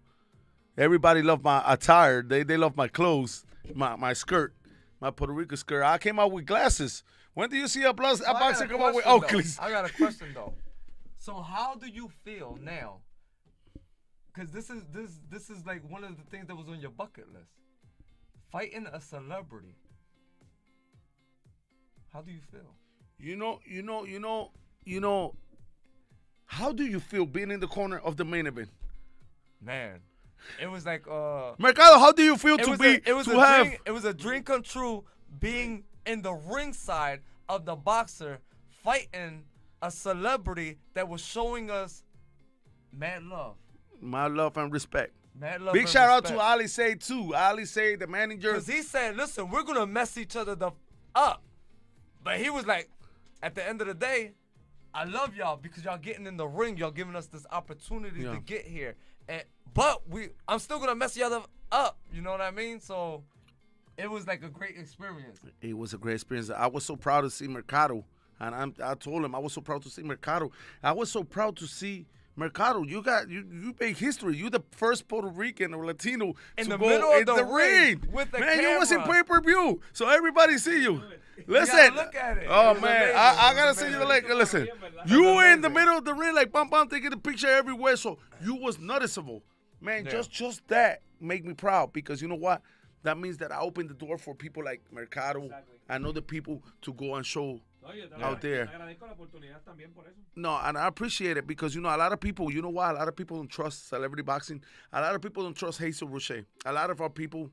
A: Everybody loved my attire. They love my clothes, my skirt, my Puerto Rico skirt. I came out with glasses. When do you see a boxer come out with Oakleys?
B: I got a question, though. So how do you feel now? Because this is like one of the things that was on your bucket list. Fighting a celebrity. How do you feel?
A: How do you feel being in the corner of the main event?
B: Man, it was like
A: Mercado, how do you feel
B: it was a dream come true being in the ringside of the boxer fighting a celebrity that was showing us mad love.
A: My love and respect.
B: Mad love.
A: Big shout out to Ali Say too. Ali Say, the manager.
B: Because he said, listen, we're going to mess each other up. But he was like, at the end of the day, I love y'all because y'all getting in the ring. Y'all giving us this opportunity to get here. But I'm still going to mess y'all up. You know what I mean? So it was like a great experience.
A: It was a great experience. I was so proud to see Mercado. And I told him I was so proud to see Mercado. I was so proud to see Mercado, you made history. You the first Puerto Rican or Latino
B: in
A: to
B: the
A: go
B: middle of
A: in
B: the
A: ring
B: with the
A: man,
B: camera.
A: you was in pay-per-view, so everybody see you. Listen,
B: look at it.
A: Oh
B: it
A: man, I gotta see you like. Listen, you were in the middle of the ring like bam bam, taking a picture everywhere, so you was noticeable, man. Yeah. Just that make me proud because you know what? That means that I opened the door for people like Mercado and other people to go and show. Out there. No, and I appreciate it because, a lot of people, you know why? A lot of people don't trust celebrity boxing. A lot of people don't trust Jesus Roche. A lot of our people.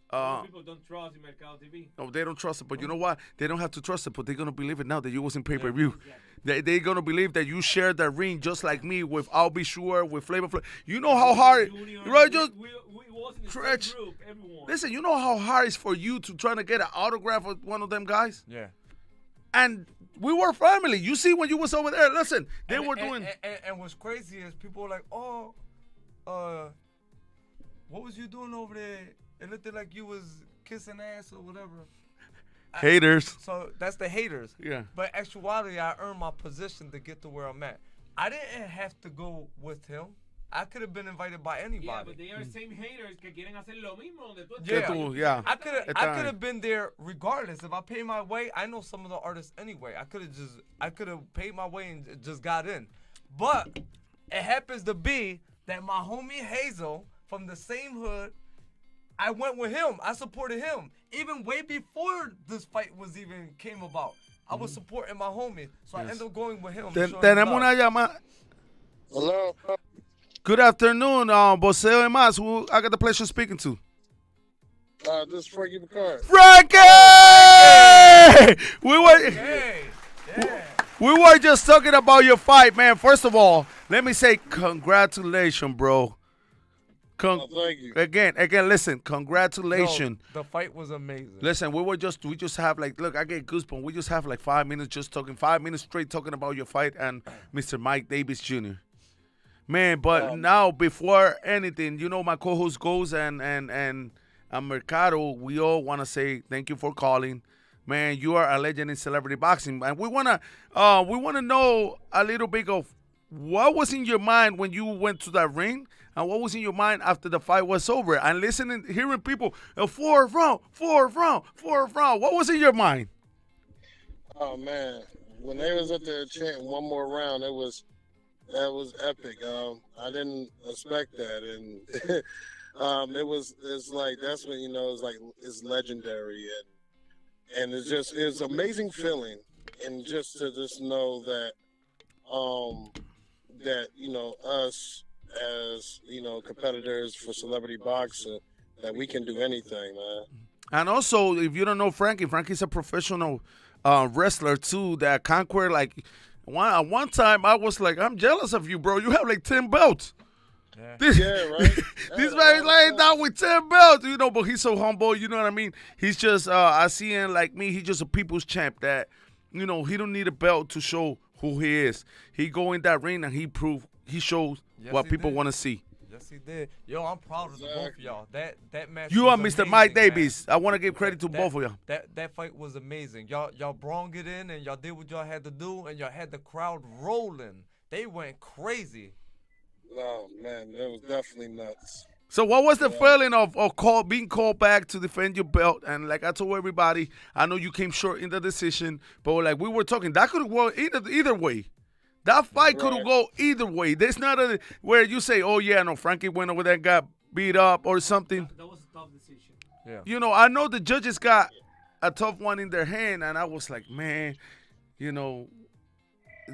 C: People don't trust in Mercado TV.
A: No, they don't trust it. But you know what? They don't have to trust it, but they're going to believe it now that you was in pay-per-view. They're gonna believe that you share the ring just like me with I'll Be Sure, with Flavor Flav. You know how hard, right? Just
C: we was in the
A: Stretch.
C: same group, everyone.
A: listen. You know how hard it's for you to try to get an autograph with one of them guys,
B: Yeah.
A: and we were family. You see when you was over there. Listen, they
B: And-
A: were
B: and-
A: doing.
B: And what's crazy is people were like, oh, what was you doing over there? It looked like you was kissing ass or whatever.
A: Haters.
B: So that's the haters.
A: Yeah.
B: But actuality, I earned my position to get to where I'm at. I didn't have to go with him. I could have been invited by anybody.
C: Yeah, but they are the same haters que quieren hacer lo mismo donde tú
B: Yeah.
C: estás.
A: Yeah.
B: I could
A: Está
B: have been there regardless. If I paid my way, I know some of the artists anyway. I could have paid my way and just got in. But it happens to be that my homie Hazel from the same hood, I went with him. I supported him. Even way before this fight was even came about. I was supporting my homie. So I ended up going with him. showing him
A: Tenemos
B: love.
A: una llamada.
D: Hello.
A: Good afternoon, Boseo and Mas. Who I got the pleasure of speaking to?
D: This is Frankie Picard.
A: Frankie! We were.
B: Hey, yeah.
A: We were just talking about your fight, man. First of all, let me say congratulations, bro.
D: Thank you.
A: Again, listen, congratulations.
B: No, the fight was amazing.
A: Listen, we just have like, look, I get goosebumps. We just have like 5 minutes just talking, 5 minutes straight talking about your fight and Mr. Mike Davis Jr. Man, but now before anything, you know, my co-host goes and Mercado, we all want to say thank you for calling. Man, you are a legend in celebrity boxing, and we wanna know a little bit of what was in your mind when you went to that ring, and what was in your mind after the fight was over, and hearing people, fourth round. What was in your mind?
E: Oh man, when they was up there chanting one more round, that was epic. I didn't expect that, and it's like that's when it's legendary, and it's amazing feeling, and just to know that us as competitors for celebrity boxing, that we can do anything, man.
A: And also, if you don't know Frankie's a professional wrestler too that conquered like one time I was like, I'm jealous of you, bro. You have like 10 belts.
B: Yeah.
A: This
E: Right.
A: man is laying down with 10 belts, but he's so humble, you know what I mean? He's just I see him like me, he's just a people's champ that, he don't need a belt to show who he is. He go in that ring and he shows what people want to see.
B: Yes, he did. Yo, I'm proud of the both of y'all. That match.
A: You
B: was
A: and Mr.
B: amazing,
A: Mike
B: man.
A: Davis. I want to give credit to both of y'all.
B: That fight was amazing. Y'all brung it in and y'all did what y'all had to do and y'all had the crowd rolling. They went crazy.
E: Oh man, it was definitely nuts.
A: So what was the feeling of being called back to defend your belt? And like I told everybody, I know you came short in the decision, but like we were talking, that could have gone either way. That fight could have gone either way. There's not where you say, oh yeah, no, Frankie went over there and got beat up or something.
C: That was a tough decision.
B: Yeah.
A: I know the judges got a tough one in their hand, and I was like, man,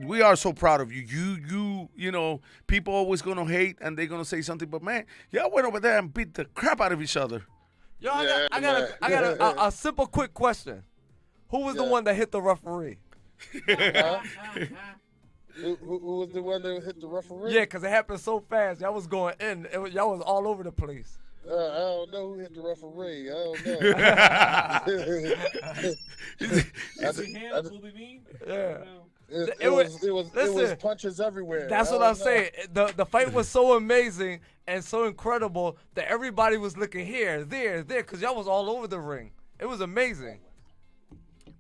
A: we are so proud of you. People always gonna hate and they're gonna say something, but man, y'all went over there and beat the crap out of each other.
B: Yo, I got a simple, quick question. Who was the one that hit the referee?
E: Who was the one that hit the referee?
B: Yeah, because it happened so fast. Y'all was going in. Y'all was all over the place.
E: I don't know who hit the referee. I don't know.
B: Yeah.
E: It was punches everywhere.
B: That's what I'm saying. The fight was so amazing and so incredible that everybody was looking here, there, because y'all was all over the ring. It was amazing.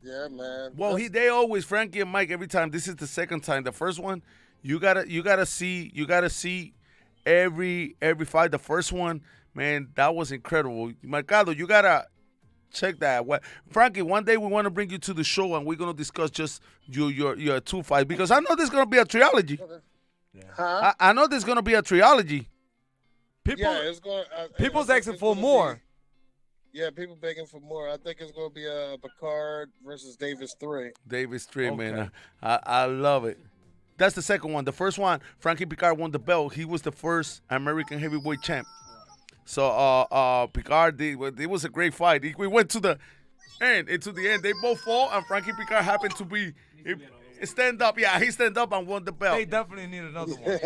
E: Yeah, man.
A: Well, they always, Frankie and Mike, every time. This is the second time. The first one, you gotta see every fight. The first one, man, that was incredible. Mercado, you gotta check that. Frankie, one day we want to bring you to the show and we're gonna discuss just your two fights, because I know there's gonna be a trilogy.
B: Yeah.
E: Huh?
A: I know there's gonna be a trilogy.
E: People's
B: asking for more.
E: People begging for more. I think it's going to be a Picard versus Davis 3.
A: Davis 3,
B: Okay.
A: man. I love it. That's the second one. The first one, Frankie Picard won the belt. He was the first American heavyweight champ. So Picard it was a great fight. We went to the end. They both fought, and Frankie Picard happened to be stand up. Yeah, he stand up and won the belt.
B: They definitely need another one.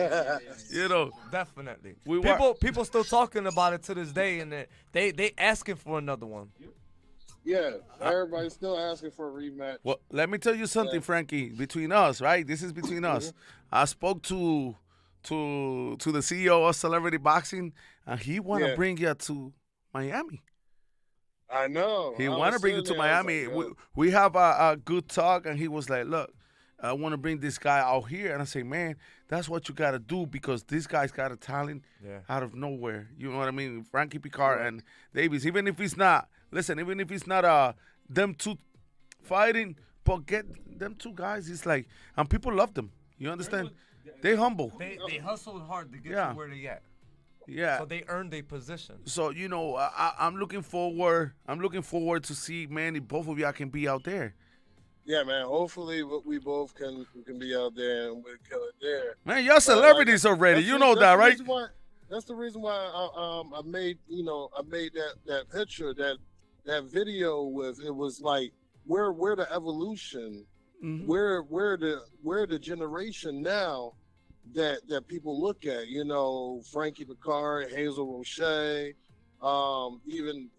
A: You know,
B: Definitely.
A: We were-
B: People still talking about it to this day, and they asking for another one.
E: Yeah, everybody's still asking for a rematch.
A: well, let me tell you something, Frankie. Between us, right? This is between us. I spoke to the CEO of Celebrity Boxing, and he want to
E: Yeah.
A: bring you to Miami.
E: I know.
A: He
E: I
A: want to
E: was
A: bring you
E: sitting
A: to
E: there, I was
A: Miami.
E: like, yo.
A: We have a good talk, and he was like, "Look, I want to bring this guy out here." And I say, "Man, that's what you got to do because this guy's got a talent
B: Yeah.
A: out of nowhere." You know what I mean? Frankie Picard and Davis. Even if he's not, them two fighting, but get them two guys. It's like, and people love them. You understand? They humble.
B: They hustled hard to get
A: Yeah.
B: to where they at.
A: Yeah.
B: So they earned their position.
A: So you know, I'm looking forward. I'm looking forward to see, man, if both of y'all can be out there.
E: Yeah, man. Hopefully, we both can be out there and we'll kill it there.
A: Man, y'all celebrities already.
E: That's
A: You
E: the-
A: know
E: that's
A: that,
E: the
A: right?
E: reason why- That's the reason why I made that picture, that video with it was like where the evolution,
A: Mhm.
E: where the generation now that people look at, Frankie Picard, Hazel Roche, even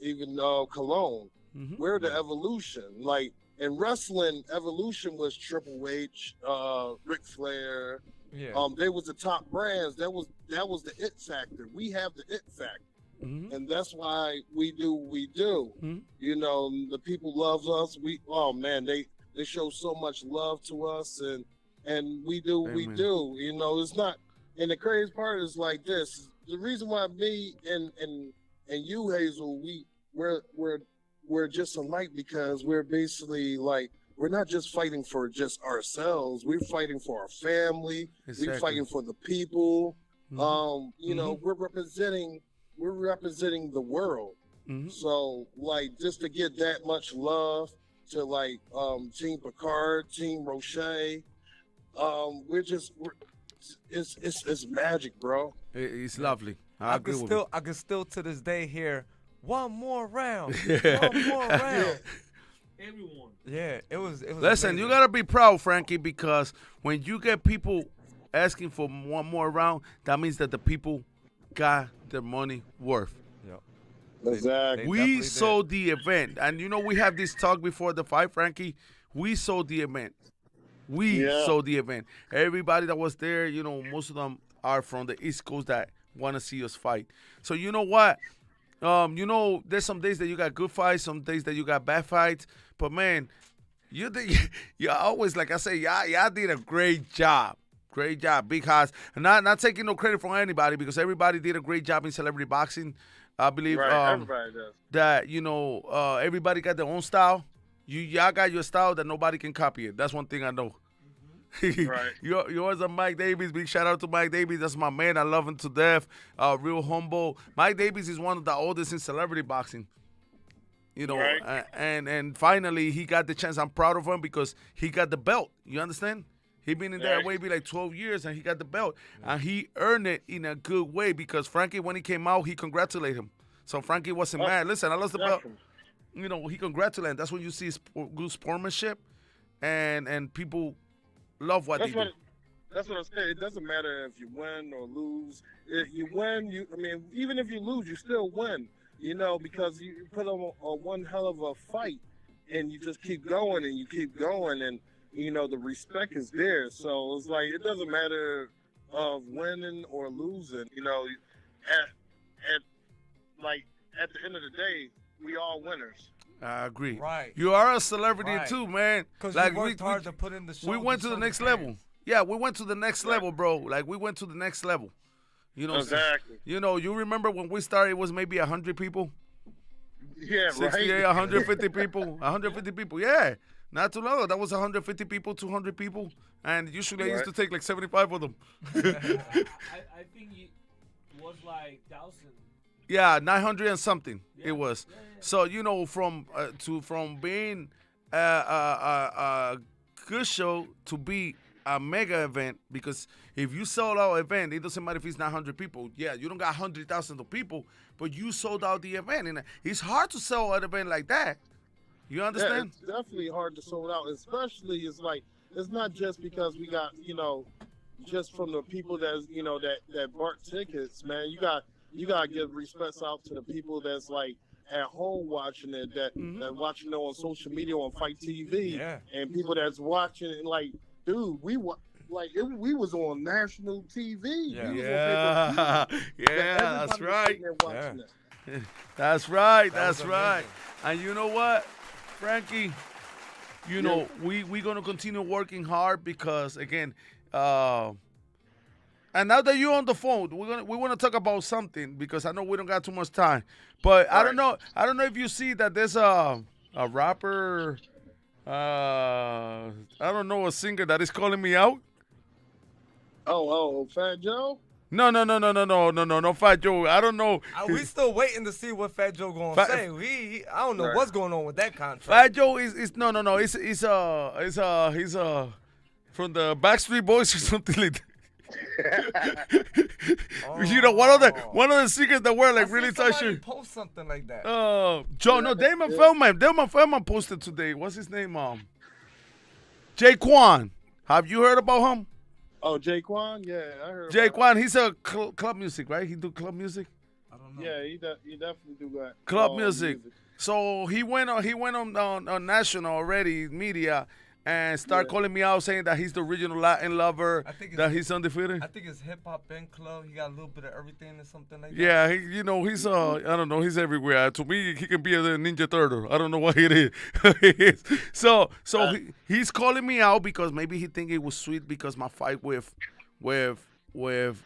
E: Cologne.
A: Mhm.
E: Where the evolution, like in wrestling, evolution was Triple H, Ric Flair.
B: Yeah.
E: They was the top brands. That was the it factor. We have the it factor,
A: Mhm.
E: and that's why we do what we do.
A: Mhm.
E: The people love us. They show so much love to us, and we do what we
A: Amen.
E: do. It's not. And the crazy part is like this. The reason why me and you, Hazel, we're just alike because we're basically like. We're not just fighting for just ourselves. We're fighting for our family.
A: Exactly.
E: We're fighting for the people.
A: Mhm.
E: We're representing the world.
A: Mhm.
E: So like just to get that much love to like Team Picard, Team Roche, it's magic, bro.
A: It's lovely. I agree with you.
B: I can still to this day hear one more round. One more round.
C: Everyone.
B: Yeah, it was
A: Listen,
B: amazing.
A: you gotta be proud, Frankie, because when you get people asking for one more round, that means that the people got their money worth.
E: Exactly.
B: They
A: We
B: definitely
A: sold the event, and we have this talk before the fight, Frankie. We sold the event. We
E: Yeah.
A: sold the event. Everybody that was there, most of them are from the East Coast that want to see us fight. So you know what? There's some days that you got good fights, some days that you got bad fights. But man, you always, like I say, y'all did a great job. Great job, because not taking no credit from anybody, because everybody did a great job in celebrity boxing. I believe
E: Right, everybody does.
A: that everybody got their own style. Y'all got your style that nobody can copy it. That's one thing I know.
E: Right.
A: Yours are Mike Davis. Big shout out to Mike Davis. That's my man. I love him to death. Real humble. Mike Davis is one of the oldest in celebrity boxing.
E: Right.
A: And finally he got the chance. I'm proud of him because he got the belt. You understand? He been in there
E: Right.
A: maybe like 12 years and he got the belt. And he earned it in a good way because Frankie, when he came out, he congratulated him. So Frankie wasn't mad. Listen, I lost the belt. He congratulated him. That's when you see good sportsmanship and people love what
E: That's
A: they do.
E: That's what I said. It doesn't matter if you win or lose. You win. Even if you lose, you still win. Because you put on one hell of a fight, and you just keep going and you keep going, and the respect is there. So it's like it doesn't matter of winning or losing. At the end of the day, we all winners.
A: I agree.
B: Right.
A: You are a celebrity
B: Right.
A: too, man.
B: Because
A: Like
B: you worked hard to put in the show.
A: we went to the next level. Yeah, we went to the next level, bro. Like we went to the next level.
E: Exactly.
A: You remember when we started, it was maybe 100 people,
E: Yeah,
A: 68,
E: right.
A: 150 people, 150 people. Yeah, not too long ago. That was 150 people, 200 people, and usually I used to take like 75 of them.
C: I think it was like 1,000.
A: Yeah, 900 and something it was.
C: Yeah.
A: So from being a good show to be a mega event, because if you sold out event, it doesn't matter if it's not 100 people. Yeah, you don't got 100,000 of people, but you sold out the event, and it's hard to sell an event like that. You
E: Yeah,
A: understand?
E: it's definitely hard to sold out, especially it's like it's not just because we got, just from the people that's, that bought tickets, man. You got to give respects out to the people that's like at home watching it, that watching it on social media, on Fight TV, and people that's watching it like, dude, we was on national TV.
A: Yeah, that's right. That's right. That's right. And you know what, Frankie? You know, we're going to continue working hard because, again, and now that you're on the phone, we want to talk about something because I know we don't got too much time. But I don't know if you see that there's a rapper, I don't know, a singer that is calling me out.
E: Oh, Fat Joe?
A: No, Fat Joe. I don't know.
B: We still waiting to see what Fat Joe gonna say. I don't know what's going on with that contract.
A: Fat Joe is no. He's from the Backstreet Boys or something like that. You know, one of the singers that were like really touching.
B: Post something like that.
A: Damon Feldman posted today. What's his name? Jaquan. Have you heard about him?
E: Oh, Jaquan? Yeah, I heard.
A: Jaquan, he's a club music, right? He do club music.
B: I don't know.
E: Yeah, he definitely do that.
A: Club music. So he went on national already media and started calling me out saying that he's the original Latin lover, that he's undefeated.
B: I think it's hip hop and club. He got a little bit of everything or something like that.
A: Yeah, he's I don't know, he's everywhere. To me, he can be a Ninja Turtle. I don't know what it is. So he's calling me out because maybe he think it was sweet because my fight with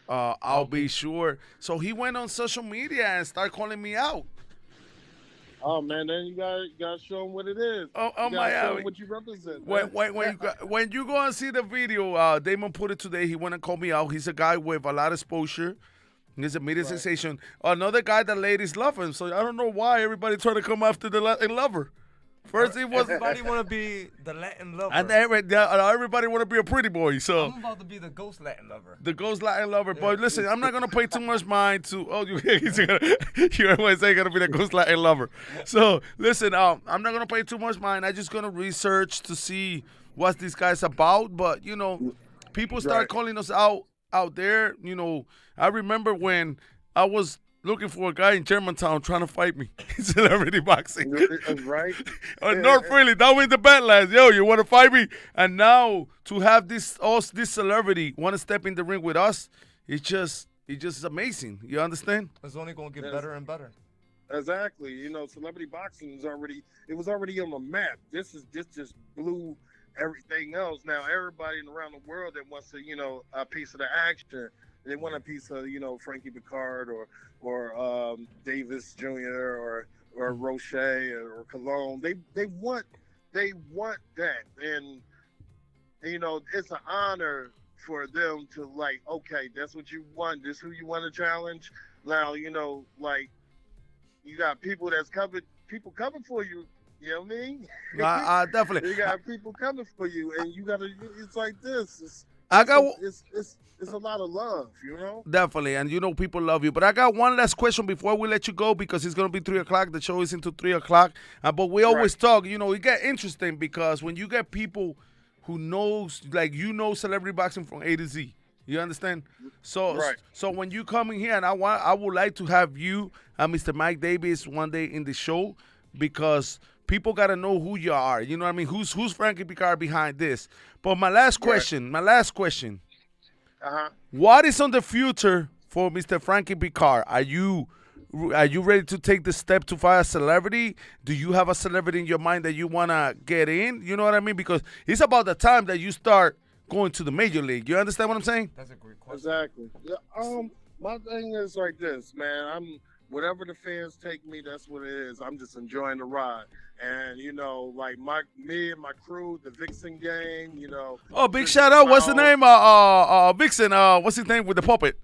A: I'll Be Sure. So he went on social media and started calling me out.
E: Oh man, then you gotta show them what it is.
A: Oh my God!
E: What you represent.
A: When you go and see the video, Damon put it today. He went and called me out. He's a guy with a lot of exposure. He's a media sensation. Another guy that ladies love him. So I don't know why everybody trying to come after the Latin lover. First it was
B: everybody want to be the Latin lover,
A: and everybody want to be a pretty boy. So
B: I'm about to be the ghost Latin lover.
A: The ghost Latin lover, boy. Listen, I'm not gonna pay too much mind to. Oh, you always say gonna be the ghost Latin lover. So listen, I'm not gonna pay too much mind. I'm just gonna research to see what this guy's about. But people start calling us out there. I remember when I was looking for a guy in Germantown trying to fight me in celebrity boxing.
E: Right.
A: North Philly, that was the Badlands. Yo, you want to fight me? And now to have this celebrity want to step in the ring with us, it's just amazing. You understand?
B: It's only going to get better and better.
E: Exactly. Celebrity boxing was already on the map. This just blew everything else. Now everybody around the world that wants a piece of the action. They want a piece of, Frankie Picard or Davis Jr. or Roche or Cologne. They want that, and it's an honor for them to okay, that's what you want. This who you want to challenge. Now you got people coming for you. You know what I mean?
A: Definitely.
E: You got people coming for you, and you gotta. It's like this. It's a lot of love,
A: Definitely, and people love you. But I got one last question before we let you go because it's going to be 3 o'clock. The show is into 3 o'clock. But we always talk, it get interesting because when you get people who knows, celebrity boxing from A to Z, you understand? So when you come in here, and I would like to have you and Mr. Mike Davis one day in the show because people got to know who you are. You know what I mean? Who's Frankie Picard behind this? But my last question. What is on the future for Mr. Frankie Picard? Are you ready to take the step to fight a celebrity? Do you have a celebrity in your mind that you want to get in? You know what I mean? Because it's about the time that you start going to the major league. You understand what I'm saying?
B: That's a great question.
E: Exactly. Yeah, my thing is like this, man. Whatever the fans take me, that's what it is. I'm just enjoying the ride. And, me and my crew, the Vixen gang,
A: Oh, big shout out. What's the name? Vixen. What's his name with the puppet?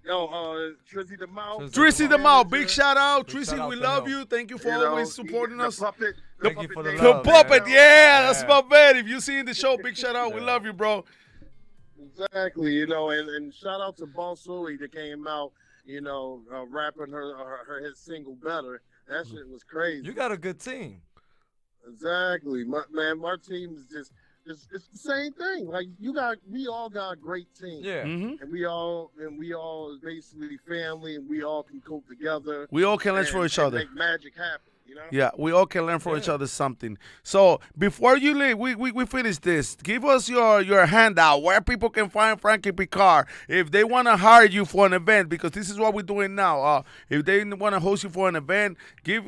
E: Trizzy the Mouth.
A: Trizzy the Mouth. Big shout out. Trizzy, we love you. Thank you for always supporting us.
E: Puppet.
B: Thank you for the
A: The
B: love,
A: puppet.
B: man.
A: Yeah, that's my man. If you see in the show, big shout out. We love you, bro.
E: Exactly. And shout out to Boss Louie that came out, rapping her hit single Better. That shit was crazy.
B: You got a good team.
E: Exactly. My team is just, it's the same thing. Like we all got a great team.
B: Yeah.
A: Mm-hmm.
E: And we all is basically family, and we all can cope together.
A: We all can learn for each other.
E: Make magic happen. You know?
A: Yeah, we all can learn from each other something. So before you leave, we finish this. Give us your handout where people can find Frankie Picard if they want to hire you for an event, because this is what we're doing now. If they want to host you for an event, give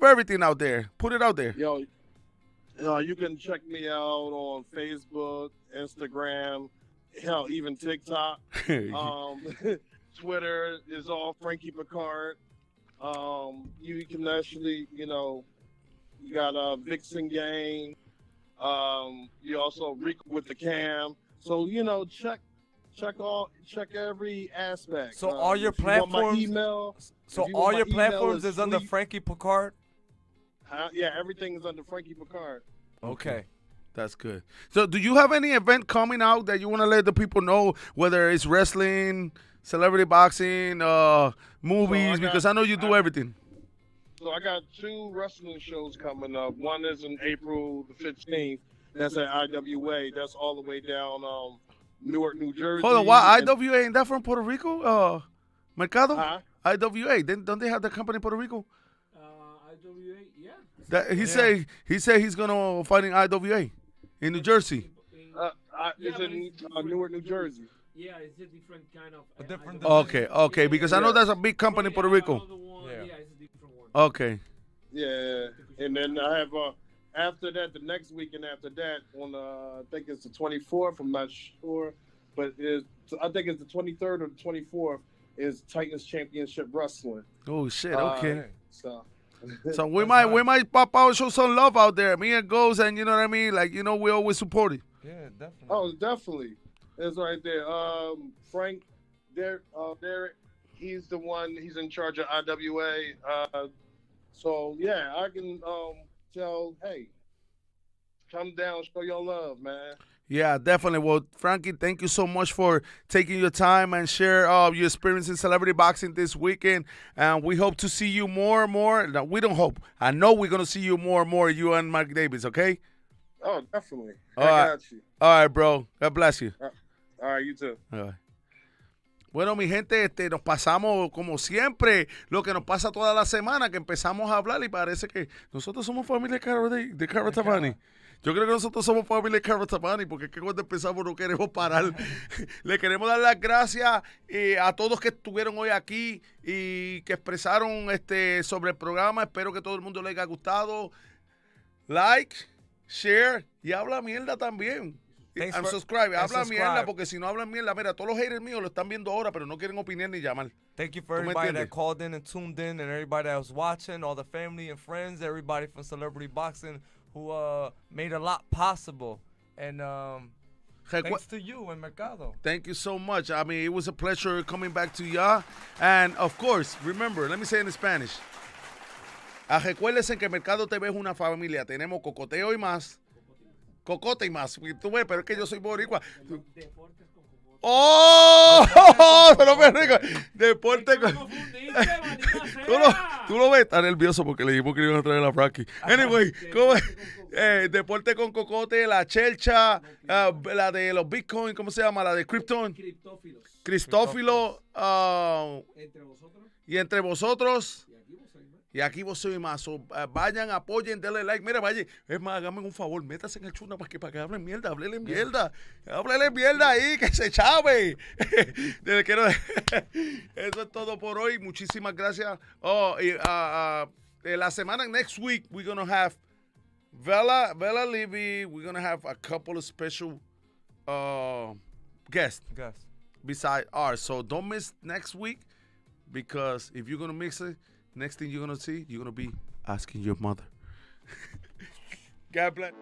A: everything out there. Put it out there.
E: Yo, you can check me out on Facebook, Instagram, hell, even TikTok. Twitter is all Frankie Picard. You can actually, you got Vixen Gang. You also Rick with the Cam. So check every aspect.
B: So all your
E: if you want my
B: platforms.
E: email,
B: So
E: if you
B: all
E: want
B: your
E: my email,
B: platforms
E: it's
B: is under
E: Sleep.
B: Frankie Picard.
E: Yeah, everything is under Frankie Picard.
B: Okay.
A: That's good. So do you have any event coming out that you want to let the people know, whether it's wrestling, celebrity boxing, movies, because I know you do everything.
E: So I got 2 wrestling shows coming up. One is in April the 15th. That's at IWA. That's all the way down Newark, New Jersey.
A: Hold on, why IWA? Ain't that from Puerto Rico? Mercado?
E: Huh?
A: IWA. Don't they have the company in Puerto Rico?
C: IWA, yeah.
A: That he say he's gonna fight in IWA in New Jersey.
E: It's in Newark, New Jersey.
C: Yeah, it's a different kind of.
B: A different
A: Okay, because I know that's a big company in Puerto Rico.
B: Yeah.
C: Yeah, it's a different one.
A: Okay.
E: Yeah, and then I have after that, the next weekend after that, on I think it's the 24th. I'm not sure, but I think it's the 23rd or the 24th is Titans Championship Wrestling.
A: Oh shit. Okay.
E: So.
A: So we might pop out, show some love out there. Me and Goes, and you know what I mean. Like we always support it.
B: Yeah, definitely.
E: Oh, definitely. It's right there. Frank, Derek, he's the one. He's in charge of IWA. So yeah, I can tell. Hey, come down, show your love, man.
A: Yeah, definitely. Well, Frankie, thank you so much for taking your time and share your experience in celebrity boxing this weekend. And we hope to see you more and more. No, we don't hope. I know we're going to see you more and more, you and Mark Davis, okay?
E: Oh, definitely.
A: All
E: I
A: right.
E: got you.
A: All right, bro. God bless you.
E: All right, you too.
A: All right. Bueno, mi gente, nos pasamos como siempre, lo que nos pasa toda la semana, que empezamos a hablar y parece que nosotros somos familia de Caratabani. Yo creo que nosotros somos familia de Caratabani, porque es que cuando empezamos no queremos parar. Le queremos dar las gracias a todos que estuvieron hoy aquí y que expresaron sobre el programa. Espero que todo el mundo le haya gustado. Like, share y habla mierda también. And subscribe. Habla mierda, porque si no hablan mierda, mira, todos los haters míos lo están viendo ahora, pero no quieren opinar ni llamar.
B: Thank you for everybody that called in and tuned in, and everybody that was watching, all the family and friends, everybody from Celebrity Boxing who made a lot possible. And thanks to you and Mercado.
A: Thank you so much. I mean, it was a pleasure coming back to y'all. And, of course, remember, let me say it in Spanish. Recuérdense que Mercado TV es una familia. Tenemos cocoteo y más. Cocote y más. Tú ves, pero es que yo soy boricua. ¡Oh! Pero me rico. Deporte con... ¿Tú lo ves? Está nervioso porque le dijimos que iban a traer a Frankie. Anyway, ¿cómo es? Deporte con cocote, la chelcha, la de los Bitcoin, ¿cómo se llama? La de Krypton. Cristófilo. Y entre vosotros. Y aquí vos sois más. Vayan, apoyen, denle like. Mira, vaya. Es más, háganme un favor. Métase en el chuna para que hablen mierda. Háblele mierda. Háblele mierda ahí, que se chave. Eso es todo por hoy. Muchísimas gracias. La semana, next week, we're going to have Bella Levy. We're going to have a couple of special guests besides ours. So don't miss next week, because if you're going to mix it, next thing you're going to see, you're going to be asking your mother. God bless.